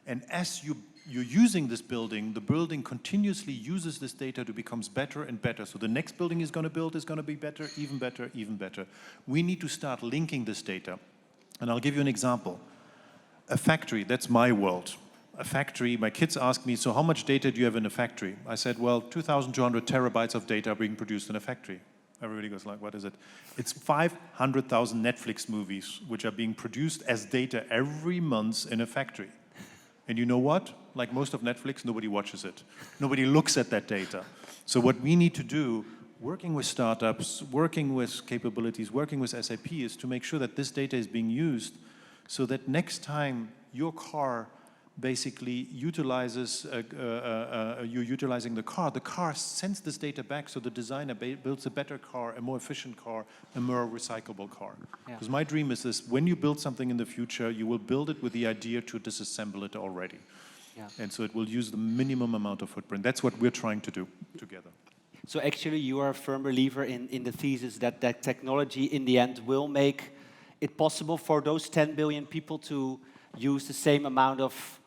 and as you're using this building, the building continuously uses this data to become better and better. So the next building is going to build is going to be better, even better, even better. We need to start linking this data. And I'll give you an example. A factory, that's my world. A factory, my kids ask me, so how much data do you have in a factory? I said, well, 2,200 terabytes of data are being produced in a factory. Everybody goes like, what is it? It's 500,000 Netflix movies which are being produced as data every month in a factory. And you know what? Like most of Netflix, nobody watches it. Nobody looks at that data. So what we need to do, working with startups, working with capabilities, working with SAP, is to make sure that this data is being used so that next time your car basically utilizes, you're utilizing the car sends this data back so the designer builds a better car, a more efficient car, a more recyclable car. Because my dream is this, when you build something in the future, you will build it with the idea to disassemble it already. And so it will use the minimum amount of footprint. That's what we're trying to do together. So actually you are a firm believer in the thesis that technology in the end will make it possible for those 10 billion people to use the same amount of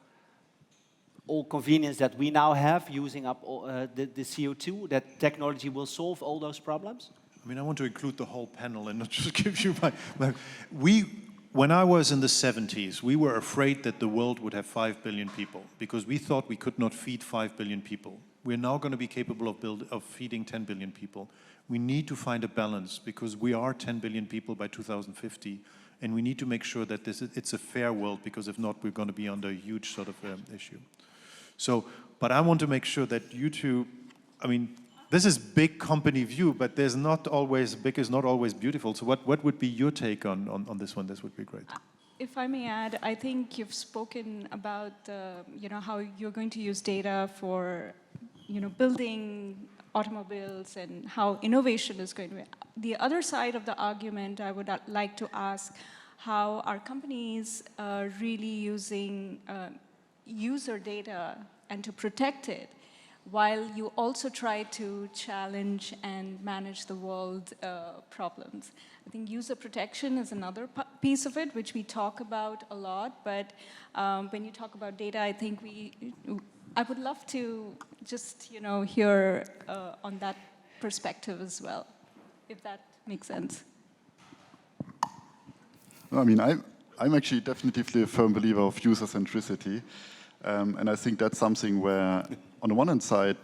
all convenience that we now have, using up all, the CO2, that technology will solve all those problems? I mean, I want to include the whole panel and not just give you my when I was in the 70s, we were afraid that the world would have 5 billion people because we thought we could not feed 5 billion people. We're now going to be capable of feeding 10 billion people. We need to find a balance because we are 10 billion people by 2050, and we need to make sure that it's a fair world, because if not, we're going to be under a huge sort of issue. So, but I want to make sure that you two, I mean, this is big company view, but there's not always, big is not always beautiful. So what would be your take on this one? This would be great. If I may add, I think you've spoken about how you're going to use data for building automobiles and how innovation is going to be. The other side of the argument, I would like to ask how are companies really using user data and to protect it, while you also try to challenge and manage the world problems. I think user protection is another piece of it, which we talk about a lot, but when you talk about data, I think I would love to just, hear on that perspective as well, if that makes sense. I mean, I'm actually definitely a firm believer of user centricity, and I think that's something where, on the one hand side,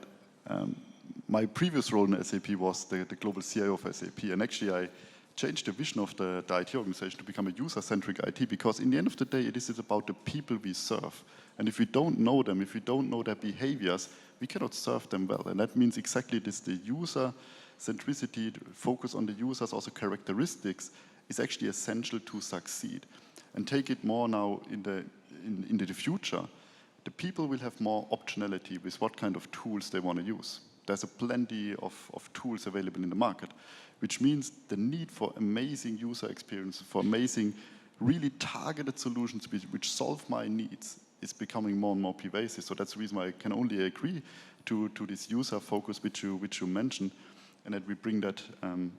my previous role in SAP was the global CIO of SAP, and actually I changed the vision of the IT organization to become a user-centric IT, because in the end of the day, it is about the people we serve. And if we don't know them, if we don't know their behaviors, we cannot serve them well. And that means exactly this, the user centricity, focus on the users, also characteristics, is actually essential to succeed. And take it more now into the future, the people will have more optionality with what kind of tools they want to use. There's a plenty of tools available in the market, which means the need for amazing user experience, for amazing, really targeted solutions which solve my needs is becoming more and more pervasive. So that's the reason why I can only agree to this user focus which you mentioned, and that we bring that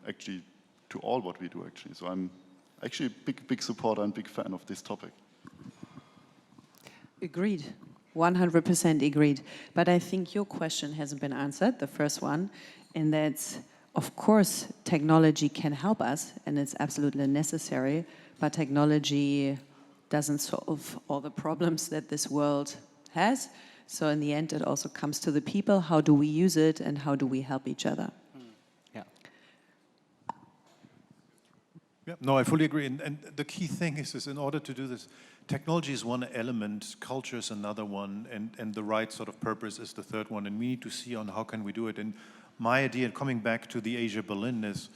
actually to all what we do actually. So I'm actually a big supporter and big fan of this topic. Agreed. 100% agreed. But I think your question hasn't been answered, the first one, and that's, of course, technology can help us, and it's absolutely necessary, but technology doesn't solve all the problems that this world has. So in the end, it also comes to the people. How do we use it, and how do we help each other? Yeah, no, I fully agree. And the key thing is in order to do this, technology is one element, culture is another one, and the right sort of purpose is the third one. And we need to see on how can we do it. And my idea, coming back to the Asia Berlin, is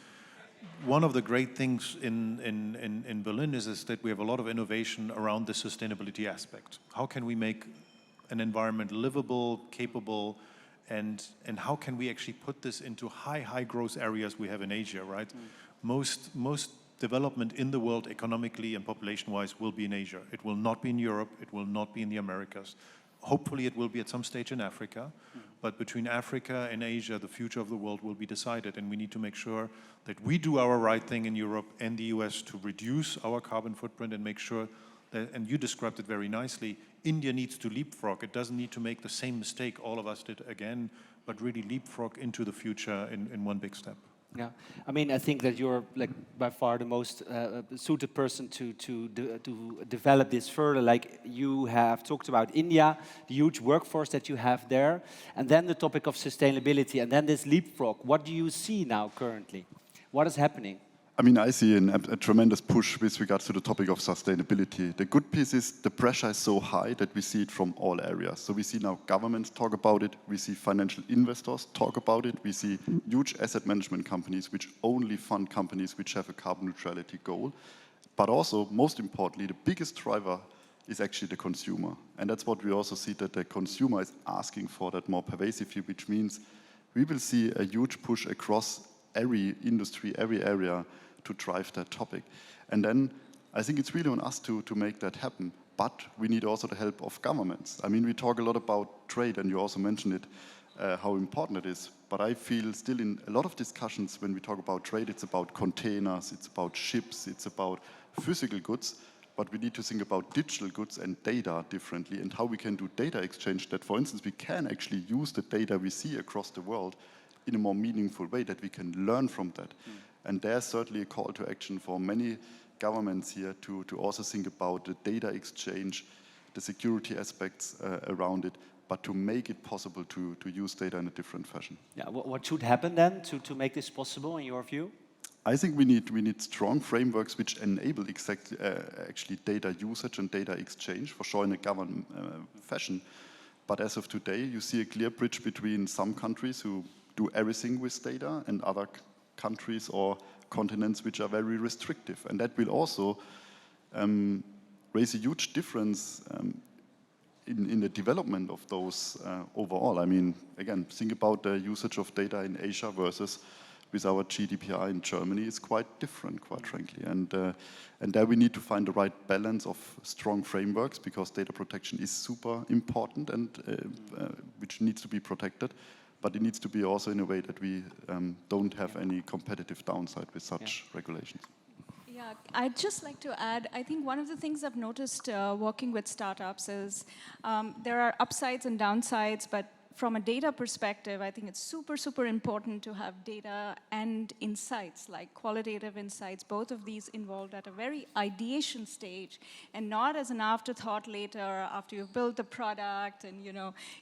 one of the great things in Berlin is that we have a lot of innovation around the sustainability aspect. How can we make an environment livable, capable, and how can we actually put this into high growth areas we have in Asia, right? Most development in the world economically and population-wise will be in Asia. It will not be in Europe, it will not be in the Americas. Hopefully it will be at some stage in Africa, but between Africa and Asia, the future of the world will be decided, and we need to make sure that we do our right thing in Europe and the US to reduce our carbon footprint and make sure that, and you described it very nicely, India needs to leapfrog. It doesn't need to make the same mistake all of us did again, but really leapfrog into the future in one big step. Yeah, I mean, I think that you're like by far the most suited person to develop this further. Like you have talked about India, the huge workforce that you have there, and then the topic of sustainability, and then this leapfrog. What do you see now currently? What is happening? I mean, I see a tremendous push with regards to the topic of sustainability. The good piece is the pressure is so high that we see it from all areas. So we see now governments talk about it, we see financial investors talk about it, we see huge asset management companies which only fund companies which have a carbon neutrality goal. But also, most importantly, the biggest driver is actually the consumer. And that's what we also see, that the consumer is asking for that more pervasively, which means we will see a huge push across every industry, every area, to drive that topic. And then I think it's really on us to make that happen, but we need also the help of governments. I mean, we talk a lot about trade, and you also mentioned it, how important it is, but I feel still in a lot of discussions when we talk about trade, it's about containers, it's about ships, it's about physical goods, but we need to think about digital goods and data differently, and how we can do data exchange that, for instance, we can actually use the data we see across the world in a more meaningful way, that we can learn from that. And there's certainly a call to action for many governments here to also think about the data exchange, the security aspects around it, but to make it possible to use data in a different fashion. Yeah, what should happen then to make this possible in your view? I think we need strong frameworks which enable actually data usage and data exchange, for sure in a governed fashion. But as of today, you see a clear bridge between some countries who do everything with data and other countries or continents which are very restrictive. And that will also raise a huge difference in the development of those overall, I mean, again, think about the usage of data in Asia versus with our GDPR in Germany is quite different, quite frankly. And there we need to find the right balance of strong frameworks, because data protection is super important and which needs to be protected. But it needs to be also in a way that we don't have any competitive downside with such regulations. Yeah, I'd just like to add, I think one of the things I've noticed working with startups is there are upsides and downsides, but from a data perspective, I think it's super, super important to have data and insights, like qualitative insights, both of these involved at a very ideation stage, and not as an afterthought later after you've built the product and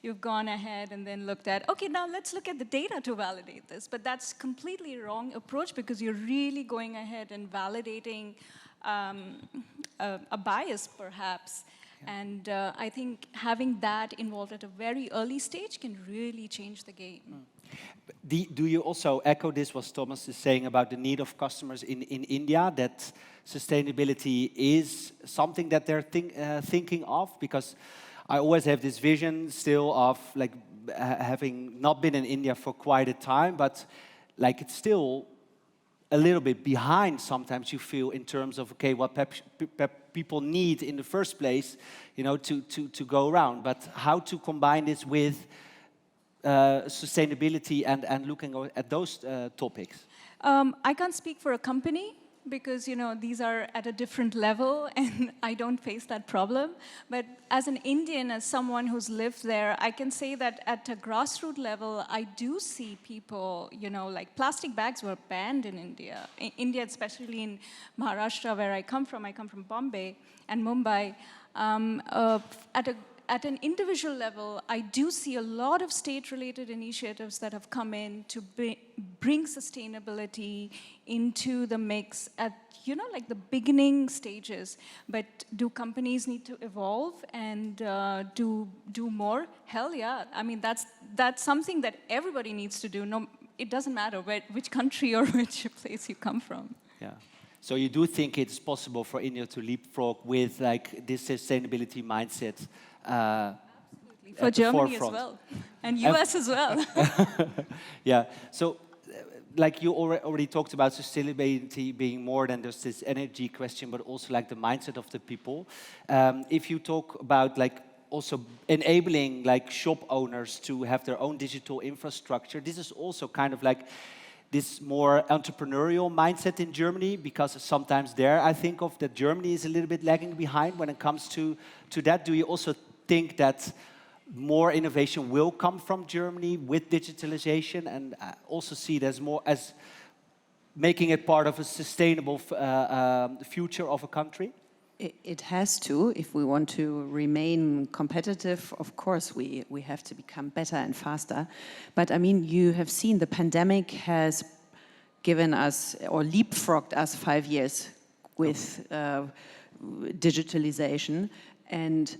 you've gone ahead and then looked at, okay, now let's look at the data to validate this. But that's completely wrong approach, because you're really going ahead and validating a bias, perhaps. And I think having that involved at a very early stage can really change the game. Do you also echo this, what Thomas is saying about the need of customers in India, that sustainability is something that they're thinking of? Because I always have this vision still of like having not been in India for quite a time, but like it's still a little bit behind sometimes, you feel, in terms of, okay, what people need in the first place, to go around. But how to combine this with sustainability and looking at those topics? I can't speak for a company, because these are at a different level and I don't face that problem. But as an Indian, as someone who's lived there, I can say that at a grassroots level, I do see people, like plastic bags were banned in India. In India, especially in Maharashtra, where I come from Bombay and Mumbai. At an individual level, I do see a lot of state-related initiatives that have come in to bring sustainability into the mix at, like the beginning stages. But do companies need to evolve and do more? Hell yeah. I mean, that's something that everybody needs to do. No, it doesn't matter which country or which place you come from. Yeah. So you do think it's possible for India to leapfrog with like this sustainability mindset? Absolutely. For Germany as well, and US as well. Yeah, so like you already talked about sustainability being more than just this energy question, but also like the mindset of the people. If you talk about like also enabling like shop owners to have their own digital infrastructure, this is also kind of like this more entrepreneurial mindset in Germany, because sometimes there I think of that Germany is a little bit lagging behind when it comes to that. Do you also think that more innovation will come from Germany with digitalization, and also see it as more as making it part of a sustainable future of a country? It has to. If we want to remain competitive, of course, we have to become better and faster. But I mean, you have seen the pandemic has given us or leapfrogged us 5 years with digitalization. And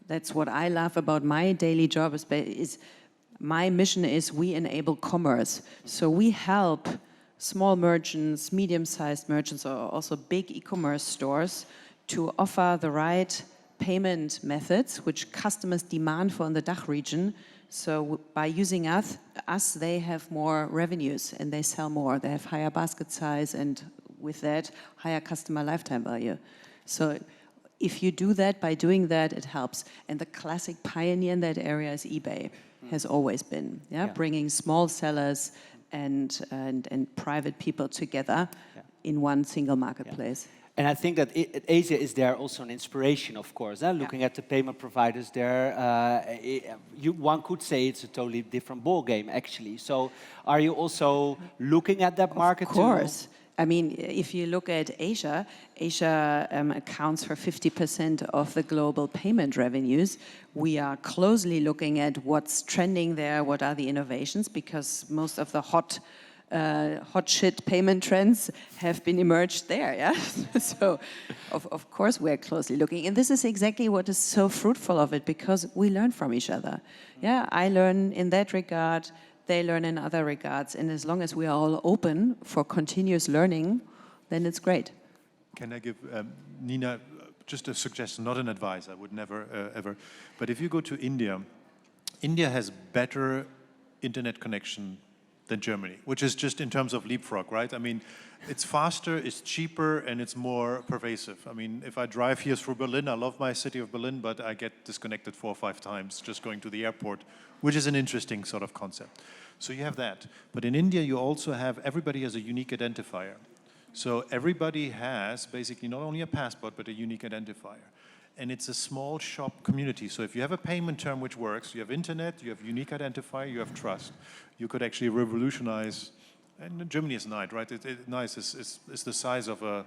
that's what I love about my daily job is my mission is we enable commerce. So we help small merchants, medium-sized merchants, or also big e-commerce stores to offer the right payment methods which customers demand for in the DACH region. So by using us, they have more revenues and they sell more. They have higher basket size and with that, higher customer lifetime value. So if you do that, by doing that, it helps. And the classic pioneer in that area is eBay, has always been, bringing small sellers and private people together in one single marketplace. And I think that Asia is there also an inspiration, of course. Looking at the payment providers there, one could say it's a totally different ballgame, actually. So are you also looking at that market? Of course. I mean, if you look at Asia, accounts for 50% of the global payment revenues. We are closely looking at what's trending there, what are the innovations, because most of the hot shit payment trends have been emerged there, yeah? So, of course, we're closely looking. And this is exactly what is so fruitful of it, because we learn from each other. Yeah, I learn in that regard, they learn in other regards. And as long as we are all open for continuous learning, then it's great. Can I give Nina just a suggestion, not an advice. I would never, ever. But if you go to India, India has better internet connection than Germany, which is just in terms of leapfrog, right? I mean, it's faster, it's cheaper, and it's more pervasive. I mean, if I drive here through Berlin, I love my city of Berlin, but I get disconnected 4 or 5 times just going to the airport, which is an interesting sort of concept. So you have that. But in India, you also have, everybody has a unique identifier. So everybody has basically not only a passport, but a unique identifier. And it's a small shop community. So if you have a payment term which works, you have internet, you have unique identifier, you have trust, you could actually revolutionize. And Germany is nice, right? Nice is the size of a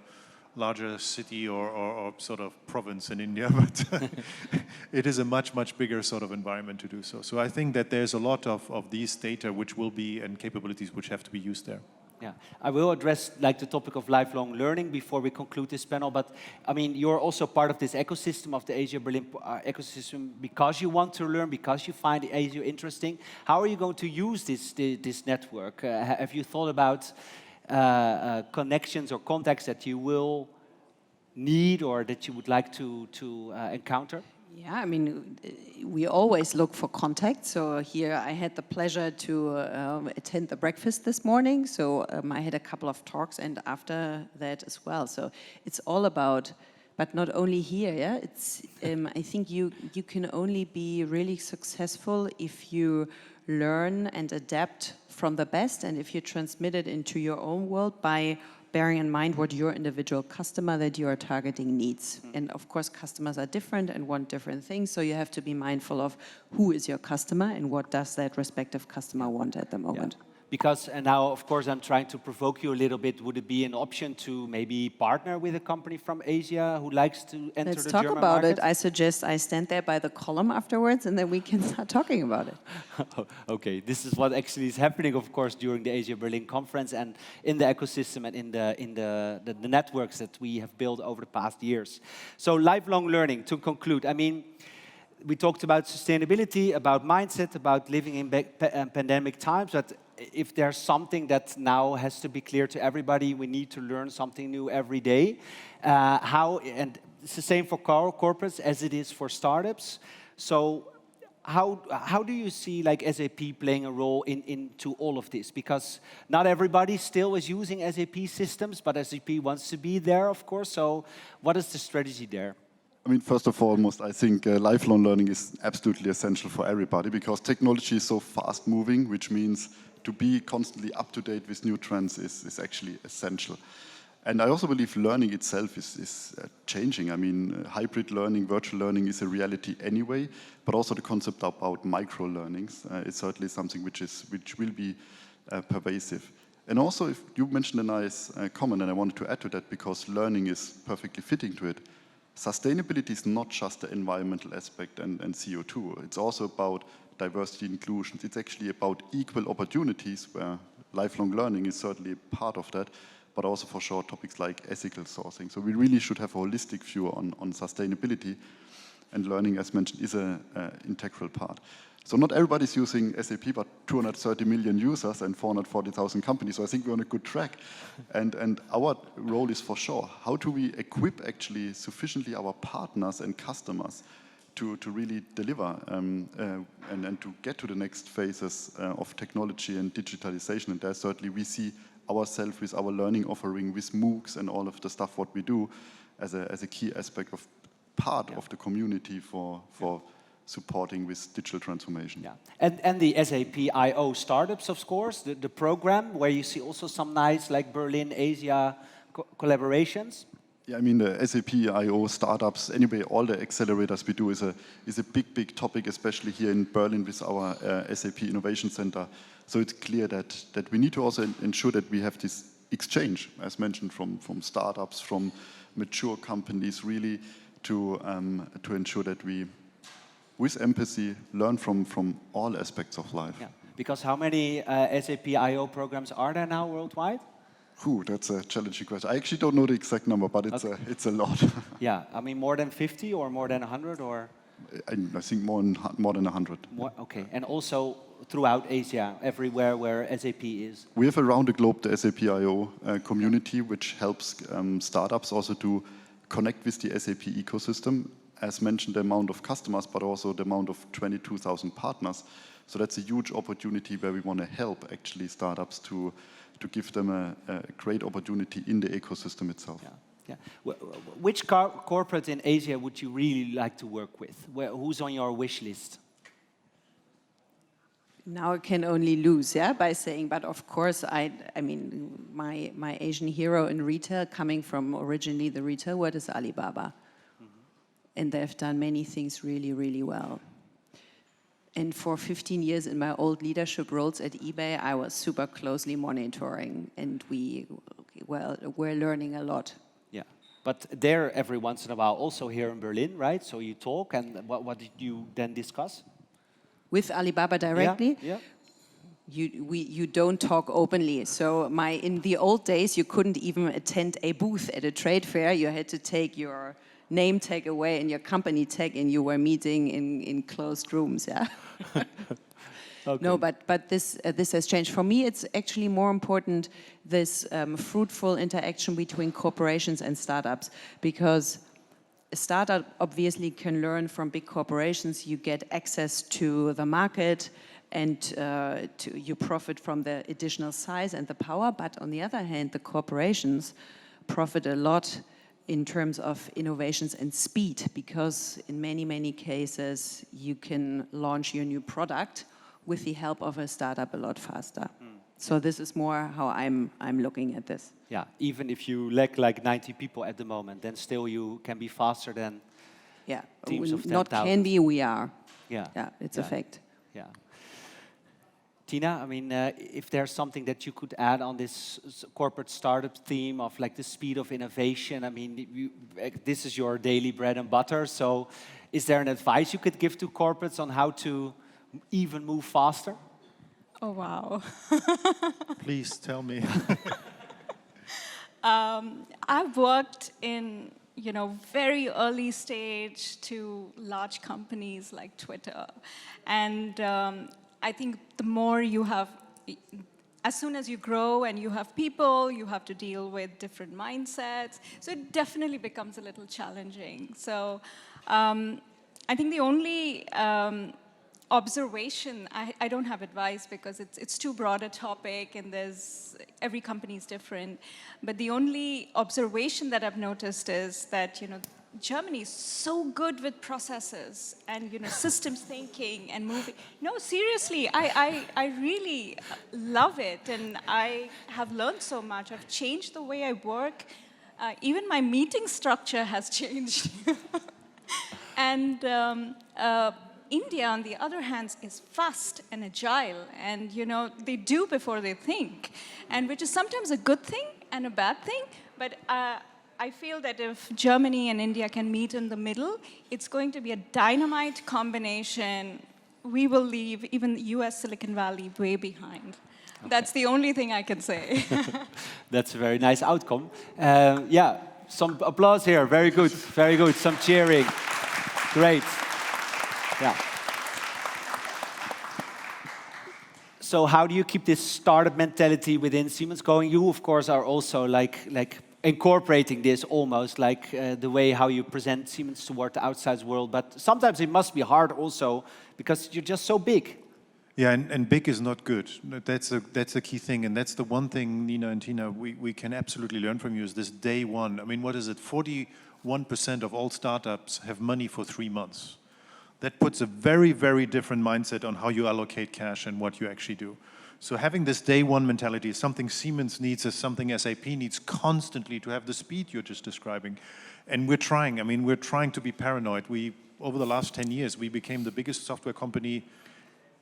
larger city or sort of province in India, but it is a much, much bigger sort of environment to do so. So I think that there's a lot of these data which will be, and capabilities which have to be used there. Yeah, I will address like the topic of lifelong learning before we conclude this panel. But I mean, you're also part of this ecosystem of the Asia Berlin ecosystem because you want to learn, because you find Asia interesting. How are you going to use this network? Have you thought about connections or contacts that you will need or that you would like to encounter? Yeah, I mean, we always look for contacts. So here I had the pleasure to attend the breakfast this morning. So I had a couple of talks and after that as well. So it's all about, but not only here, yeah? It's, I think you can only be really successful if you learn and adapt from the best and if you transmit it into your own world by bearing in mind what your individual customer that you are targeting needs. And of course, customers are different and want different things, so you have to be mindful of who is your customer and what does that respective customer want at the moment. Yeah. Because, and now of course I'm trying to provoke you a little bit, would it be an option to maybe partner with a company from Asia who likes to enter Let's the talk German about market? it. I suggest I stand there by the column afterwards and then we can start talking about it. Okay, this is what actually is happening, of course, during the Asia Berlin conference and in the ecosystem and in the networks that we have built over the past years. So lifelong learning, to conclude, I mean, we talked about sustainability, about mindset, about living in pandemic times, but if there's something that now has to be clear to everybody, we need to learn something new every day. And it's the same for corporates as it is for startups. So how do you see like SAP playing a role into all of this? Because not everybody still is using SAP systems, but SAP wants to be there, of course. So what is the strategy there? I mean, first of all, I think lifelong learning is absolutely essential for everybody because technology is so fast moving, which means to be constantly up to date with new trends is actually essential. And I also believe learning itself is changing. I mean, hybrid learning, virtual learning is a reality anyway, but also the concept about micro-learnings is certainly something which will be pervasive. And also, if you mentioned a nice comment, and I wanted to add to that because learning is perfectly fitting to it. Sustainability is not just the environmental aspect and CO2. It's also about diversity inclusion. It's actually about equal opportunities where lifelong learning is certainly a part of that, but also for sure topics like ethical sourcing. So we really should have a holistic view on sustainability, and learning, as mentioned, is an integral part. So not everybody's using SAP, but 230 million users and 440,000 companies. So I think we're on a good track. And our role is for sure, how do we equip actually sufficiently our partners and customers to really deliver and to get to the next phases of technology and digitalization. And there certainly we see ourselves with our learning offering, with MOOCs and all of the stuff what we do as a key aspect of part of the community for supporting with digital transformation. Yeah, and the SAP I/O startups, of course, the program where you see also some nice like Berlin, Asia collaborations. Yeah, I mean the SAP I/O startups. Anyway, all the accelerators we do is a big topic, especially here in Berlin with our SAP Innovation Center. So it's clear that we need to also ensure that we have this exchange, as mentioned, from startups, from mature companies, really to ensure that we, with empathy, learn from all aspects of life. Yeah, because how many SAP I/O programs are there now worldwide? That's a challenging question. I actually don't know the exact number, but it's a lot. Yeah, I mean more than 50 or more than 100 or? I think more than 100. More, okay, and also throughout Asia, everywhere where SAP is? We have around the globe the SAP I/O community, which helps startups also to connect with the SAP ecosystem, as mentioned, the amount of customers, but also the amount of 22,000 partners. So that's a huge opportunity where we want to help actually startups to give them a great opportunity in the ecosystem itself. Yeah. Which corporate in Asia would you really like to work with? Who's on your wish list? Now I can only lose, yeah, by saying, but of course, I mean, my Asian hero in retail, coming from originally the retail world, is Alibaba. And they've done many things really, really well. And for 15 years in my old leadership roles at eBay, I was super closely monitoring, and we're learning a lot. Yeah, but they're every once in a while also here in Berlin, right? So you talk, and what did you then discuss? With Alibaba directly? Yeah. You don't talk openly. So in the old days, you couldn't even attend a booth at a trade fair. You had to take your name tag away and your company tag, and you were meeting in closed rooms. Yeah. Okay. No, but this has changed. For me, it's actually more important, this fruitful interaction between corporations and startups, because a startup obviously can learn from big corporations. You get access to the market, and you profit from the additional size and the power. But on the other hand, the corporations profit a lot in terms of innovations and speed, because in many, many cases, you can launch your new product with the help of a startup a lot faster. So this is more how I'm looking at this. Yeah, even if you lack like 90 people at the moment, then still you can be faster than teams of 10,000. Not can be, we are. Yeah, it's a fact. Yeah. Tina, I mean, if there's something that you could add on this corporate startup theme of like the speed of innovation, I mean, this is your daily bread and butter. So is there an advice you could give to corporates on how to even move faster? Oh, wow. Please tell me. I've worked in, very early stage to large companies like Twitter. And I think the more you have, as soon as you grow and you have people, you have to deal with different mindsets. So it definitely becomes a little challenging. So I think the only observation, I don't have advice because it's too broad a topic and every company is different. But the only observation that I've noticed is that, Germany is so good with processes and, systems thinking and moving. No, seriously, I really love it, and I have learned so much. I've changed the way I work. Even my meeting structure has changed. And India, on the other hand, is fast and agile, and they do before they think, and which is sometimes a good thing and a bad thing. But I feel that if Germany and India can meet in the middle, it's going to be a dynamite combination. We will leave even the US Silicon Valley way behind. Okay. That's the only thing I can say. That's a very nice outcome. Yeah, some applause here. Very good, very good. Some cheering. Great. Yeah. So how do you keep this startup mentality within Siemens Going? You, of course, are also like incorporating this almost like the way how you present Siemens toward the outside world. But sometimes it must be hard also because you're just so big. Yeah, and big is not good. That's a key thing, and that's the one thing, Nina and Tina, we can absolutely learn from you is this day one. I mean, what is it? 41% of all startups have money for 3 months. That puts a very, very different mindset on how you allocate cash and what you actually do. So having this day one mentality is something Siemens needs, is something SAP needs constantly to have the speed you're just describing. And we're trying. I mean, we're trying to be paranoid. Over the last 10 years, we became the biggest software company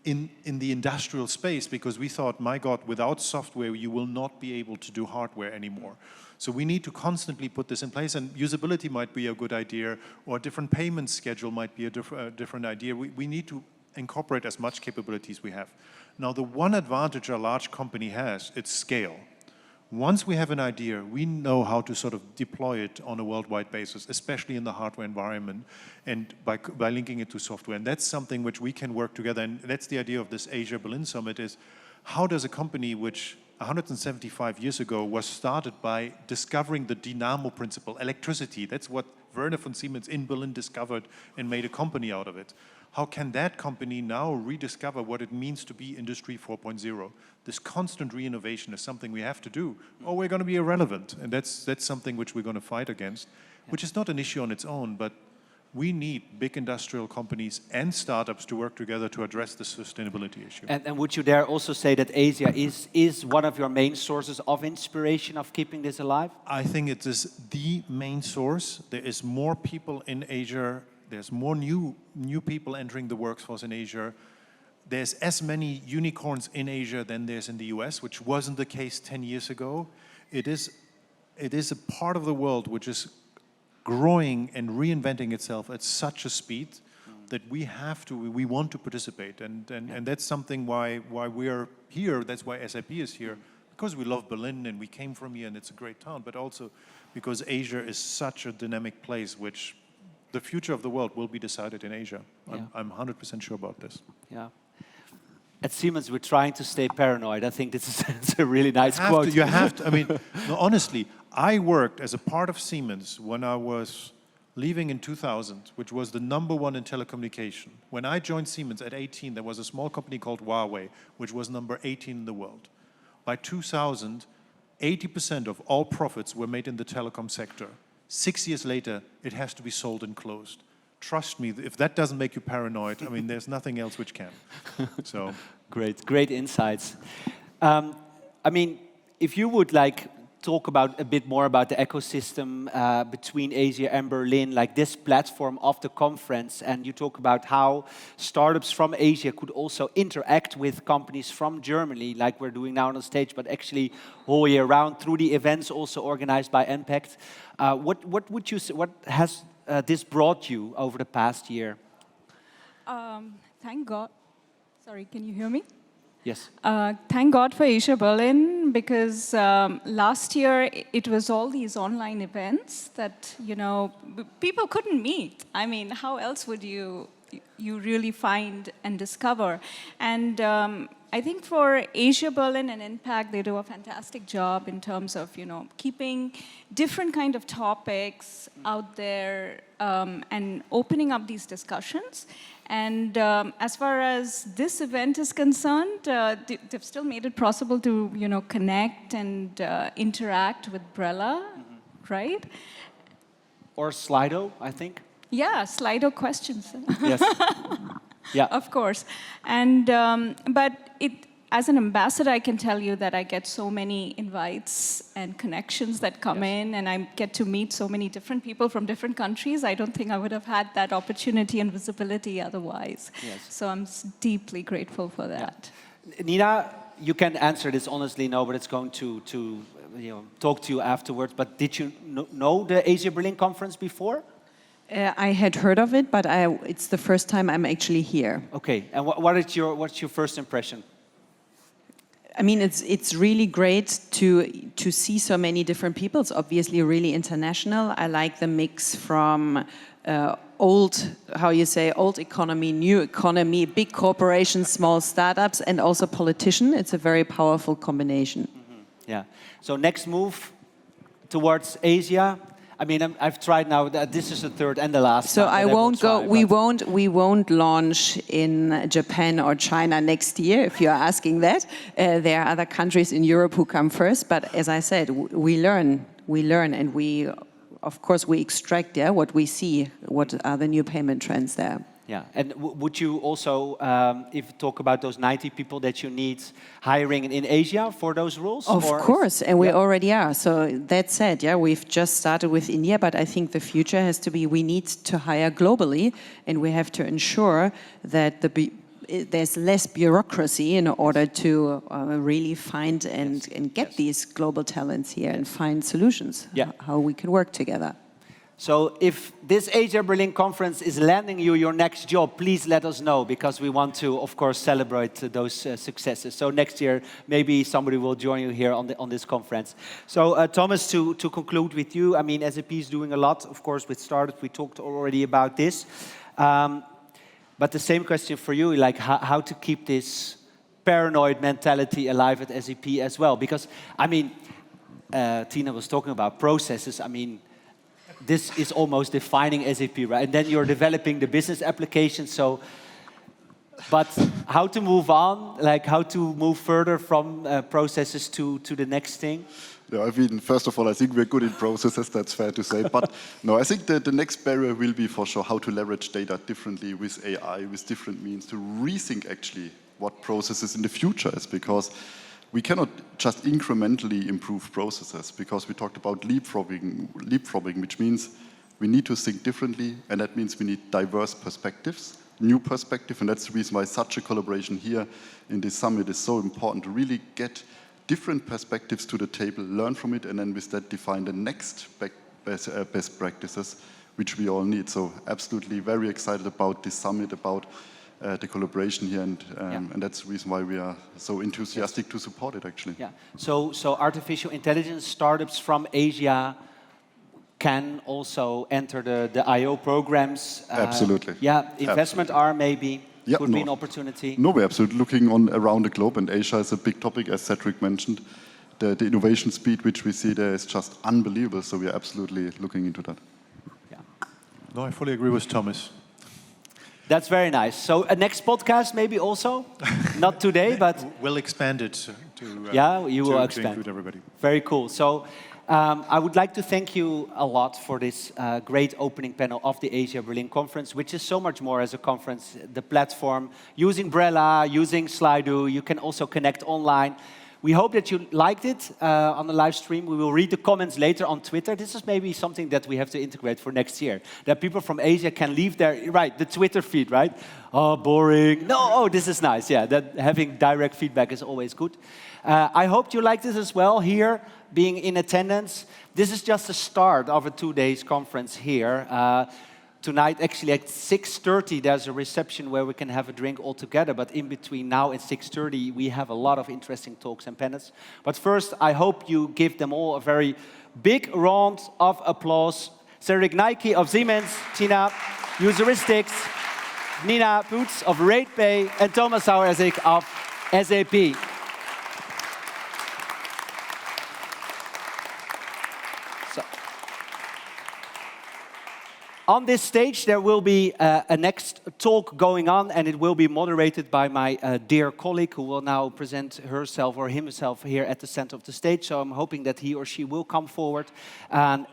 in the industrial space because we thought, my God, without software, you will not be able to do hardware anymore. So we need to constantly put this in place, and usability might be a good idea, or a different payment schedule might be a different idea. We need to incorporate as much capabilities we have. Now, the one advantage a large company has, it's scale. Once we have an idea, we know how to sort of deploy it on a worldwide basis, especially in the hardware environment, and by linking it to software. And that's something which we can work together, and that's the idea of this Asia Berlin Summit is, how does a company which 175 years ago was started by discovering the dynamo principle, electricity. That's what Werner von Siemens in Berlin discovered and made a company out of it. How can that company now rediscover what it means to be Industry 4.0? This constant re-innovation is something we have to do, or we're going to be irrelevant. And that's something which we're going to fight against, which is not an issue on its own, but we need big industrial companies and startups to work together to address the sustainability issue. And would you dare also say that Asia is one of your main sources of inspiration of keeping this alive? I think it is the main source. There is more people in Asia. There's more new people entering the workforce in Asia. There's as many unicorns in Asia than there's in the US, which wasn't the case 10 years ago. It is a part of the world which is growing and reinventing itself at such a speed that we want to participate. And that's something why we are here, that's why SAP is here, because we love Berlin and we came from here and it's a great town, but also because Asia is such a dynamic place which the future of the world will be decided in Asia. I'm 100% sure about this. Yeah. At Siemens, we're trying to stay paranoid. I think this is a really nice quote. You have to. I mean, no, honestly, I worked as a part of Siemens when I was leaving in 2000, which was the #1 in telecommunication. When I joined Siemens at 18, there was a small company called Huawei, which was number 18 in the world. By 2000, 80% of all profits were made in the telecom sector. 6 years later, it has to be sold and closed. Trust me, if that doesn't make you paranoid, I mean, there's nothing else which can. So, great insights. I mean, if you would talk about a bit more about the ecosystem between Asia and Berlin, like this platform of the conference, and you talk about how startups from Asia could also interact with companies from Germany, like we're doing now on stage, but actually whole year round through the events also organized by Impact. What would you say? What has this brought you over the past year? Thank God. Sorry, can you hear me? Yes. Thank God for Asia Berlin, because last year it was all these online events that, people couldn't meet. I mean, how else would you really find and discover? And I think for Asia Berlin and Impact, they do a fantastic job in terms of, keeping different kind of topics out there and opening up these discussions. And as far as this event is concerned, they've still made it possible to, connect and interact with Brella, right? Or Slido, I think. Yeah, Slido questions. Yes. Yeah. Of course. And but as an ambassador, I can tell you that I get so many invites and connections that come in, and I get to meet so many different people from different countries. I don't think I would have had that opportunity and visibility otherwise. Yes. So I'm deeply grateful for that. Yeah. Nina, you can answer this honestly, no, but it's going to talk to you afterwards. But did you know the Asia Berlin conference before? I had heard of it, but it's the first time I'm actually here. Okay, and what's your first impression? I mean, it's really great to see so many different people. It's obviously really international. I like the mix from old economy, new economy, big corporations, small startups, and also politician. It's a very powerful combination. Mm-hmm. Yeah. So next move towards Asia. I mean, I've tried now. This is the third and the last. So I won't go. We won't launch in Japan or China next year. If you're asking that, there are other countries in Europe who come first. But as I said, we learn, and we, of course, we extract what we see. What are the new payment trends there? Yeah, and would you also, if you talk about those 90 people that you need hiring in Asia for those roles? Of course, and we already are. So that said, we've just started with India, but I think the future has to be we need to hire globally, and we have to ensure that there's less bureaucracy in order to really find and get these global talents here and find solutions, how we can work together. So if this Asia Berlin conference is landing you your next job, please let us know, because we want to, of course, celebrate those successes. So next year, maybe somebody will join you here on this conference. So Thomas, to conclude with you, I mean, SAP is doing a lot, of course, with startups. We talked already about this. But the same question for you, like how to keep this paranoid mentality alive at SAP as well. Because, I mean, Tina was talking about processes. I mean, this is almost defining SAP, right? And then you're developing the business application. So, but how to move on, like how to move further from processes to the next thing? Yeah, I mean, first of all, I think we're good in processes, that's fair to say. But no, I think that the next barrier will be for sure how to leverage data differently with AI, with different means to rethink actually what processes in the future is, because we cannot just incrementally improve processes, because we talked about leapfrogging, which means we need to think differently, and that means we need diverse perspectives, new perspective, and that's the reason why such a collaboration here in this summit is so important, to really get different perspectives to the table, learn from it, and then with that define the next best practices, which we all need. So absolutely very excited about this summit, about the collaboration here, and that's the reason why we are so enthusiastic to support it, actually. Yeah. So artificial intelligence startups from Asia can also enter the I/O programs. Absolutely. Yeah, investment arm maybe. Yeah, could be an opportunity. No, we're absolutely looking on around the globe, and Asia is a big topic, as Cedrik mentioned. The innovation speed which we see there is just unbelievable, so we are absolutely looking into that. Yeah. No, I fully agree with Thomas. That's very nice. So a next podcast maybe also? Not today, but... We'll expand it to yeah, you will to expand. include everybody. Very cool. So I would like to thank you a lot for this great opening panel of the Asia Berlin conference, which is so much more as a conference. The platform, using Brella, using Slido, you can also connect online. We hope that you liked it on the live stream. We will read the comments later on Twitter. This is maybe something that we have to integrate for next year. That people from Asia can leave their, right, the Twitter feed, right? Oh, boring. No, oh, this is nice. Yeah, that having direct feedback is always good. I hope you liked this as well here, being in attendance. This is just the start of a 2 days conference here. Tonight, actually at 6:30, there's a reception where we can have a drink all together. But in between now and 6:30, we have a lot of interesting talks and panels. But first, I hope you give them all a very big round of applause. Cedrik Neike of Siemens, Tina, Useristics, Nina Pütz of Ratepay, and Thomas Saueressig of SAP. On this stage, there will be a next talk going on, and it will be moderated by my dear colleague, who will now present herself or himself here at the center of the stage. So I'm hoping that he or she will come forward. And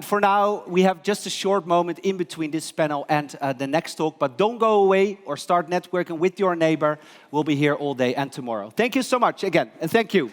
for now, we have just a short moment in between this panel and the next talk. But don't go away or start networking with your neighbor. We'll be here all day and tomorrow. Thank you so much again, and thank you.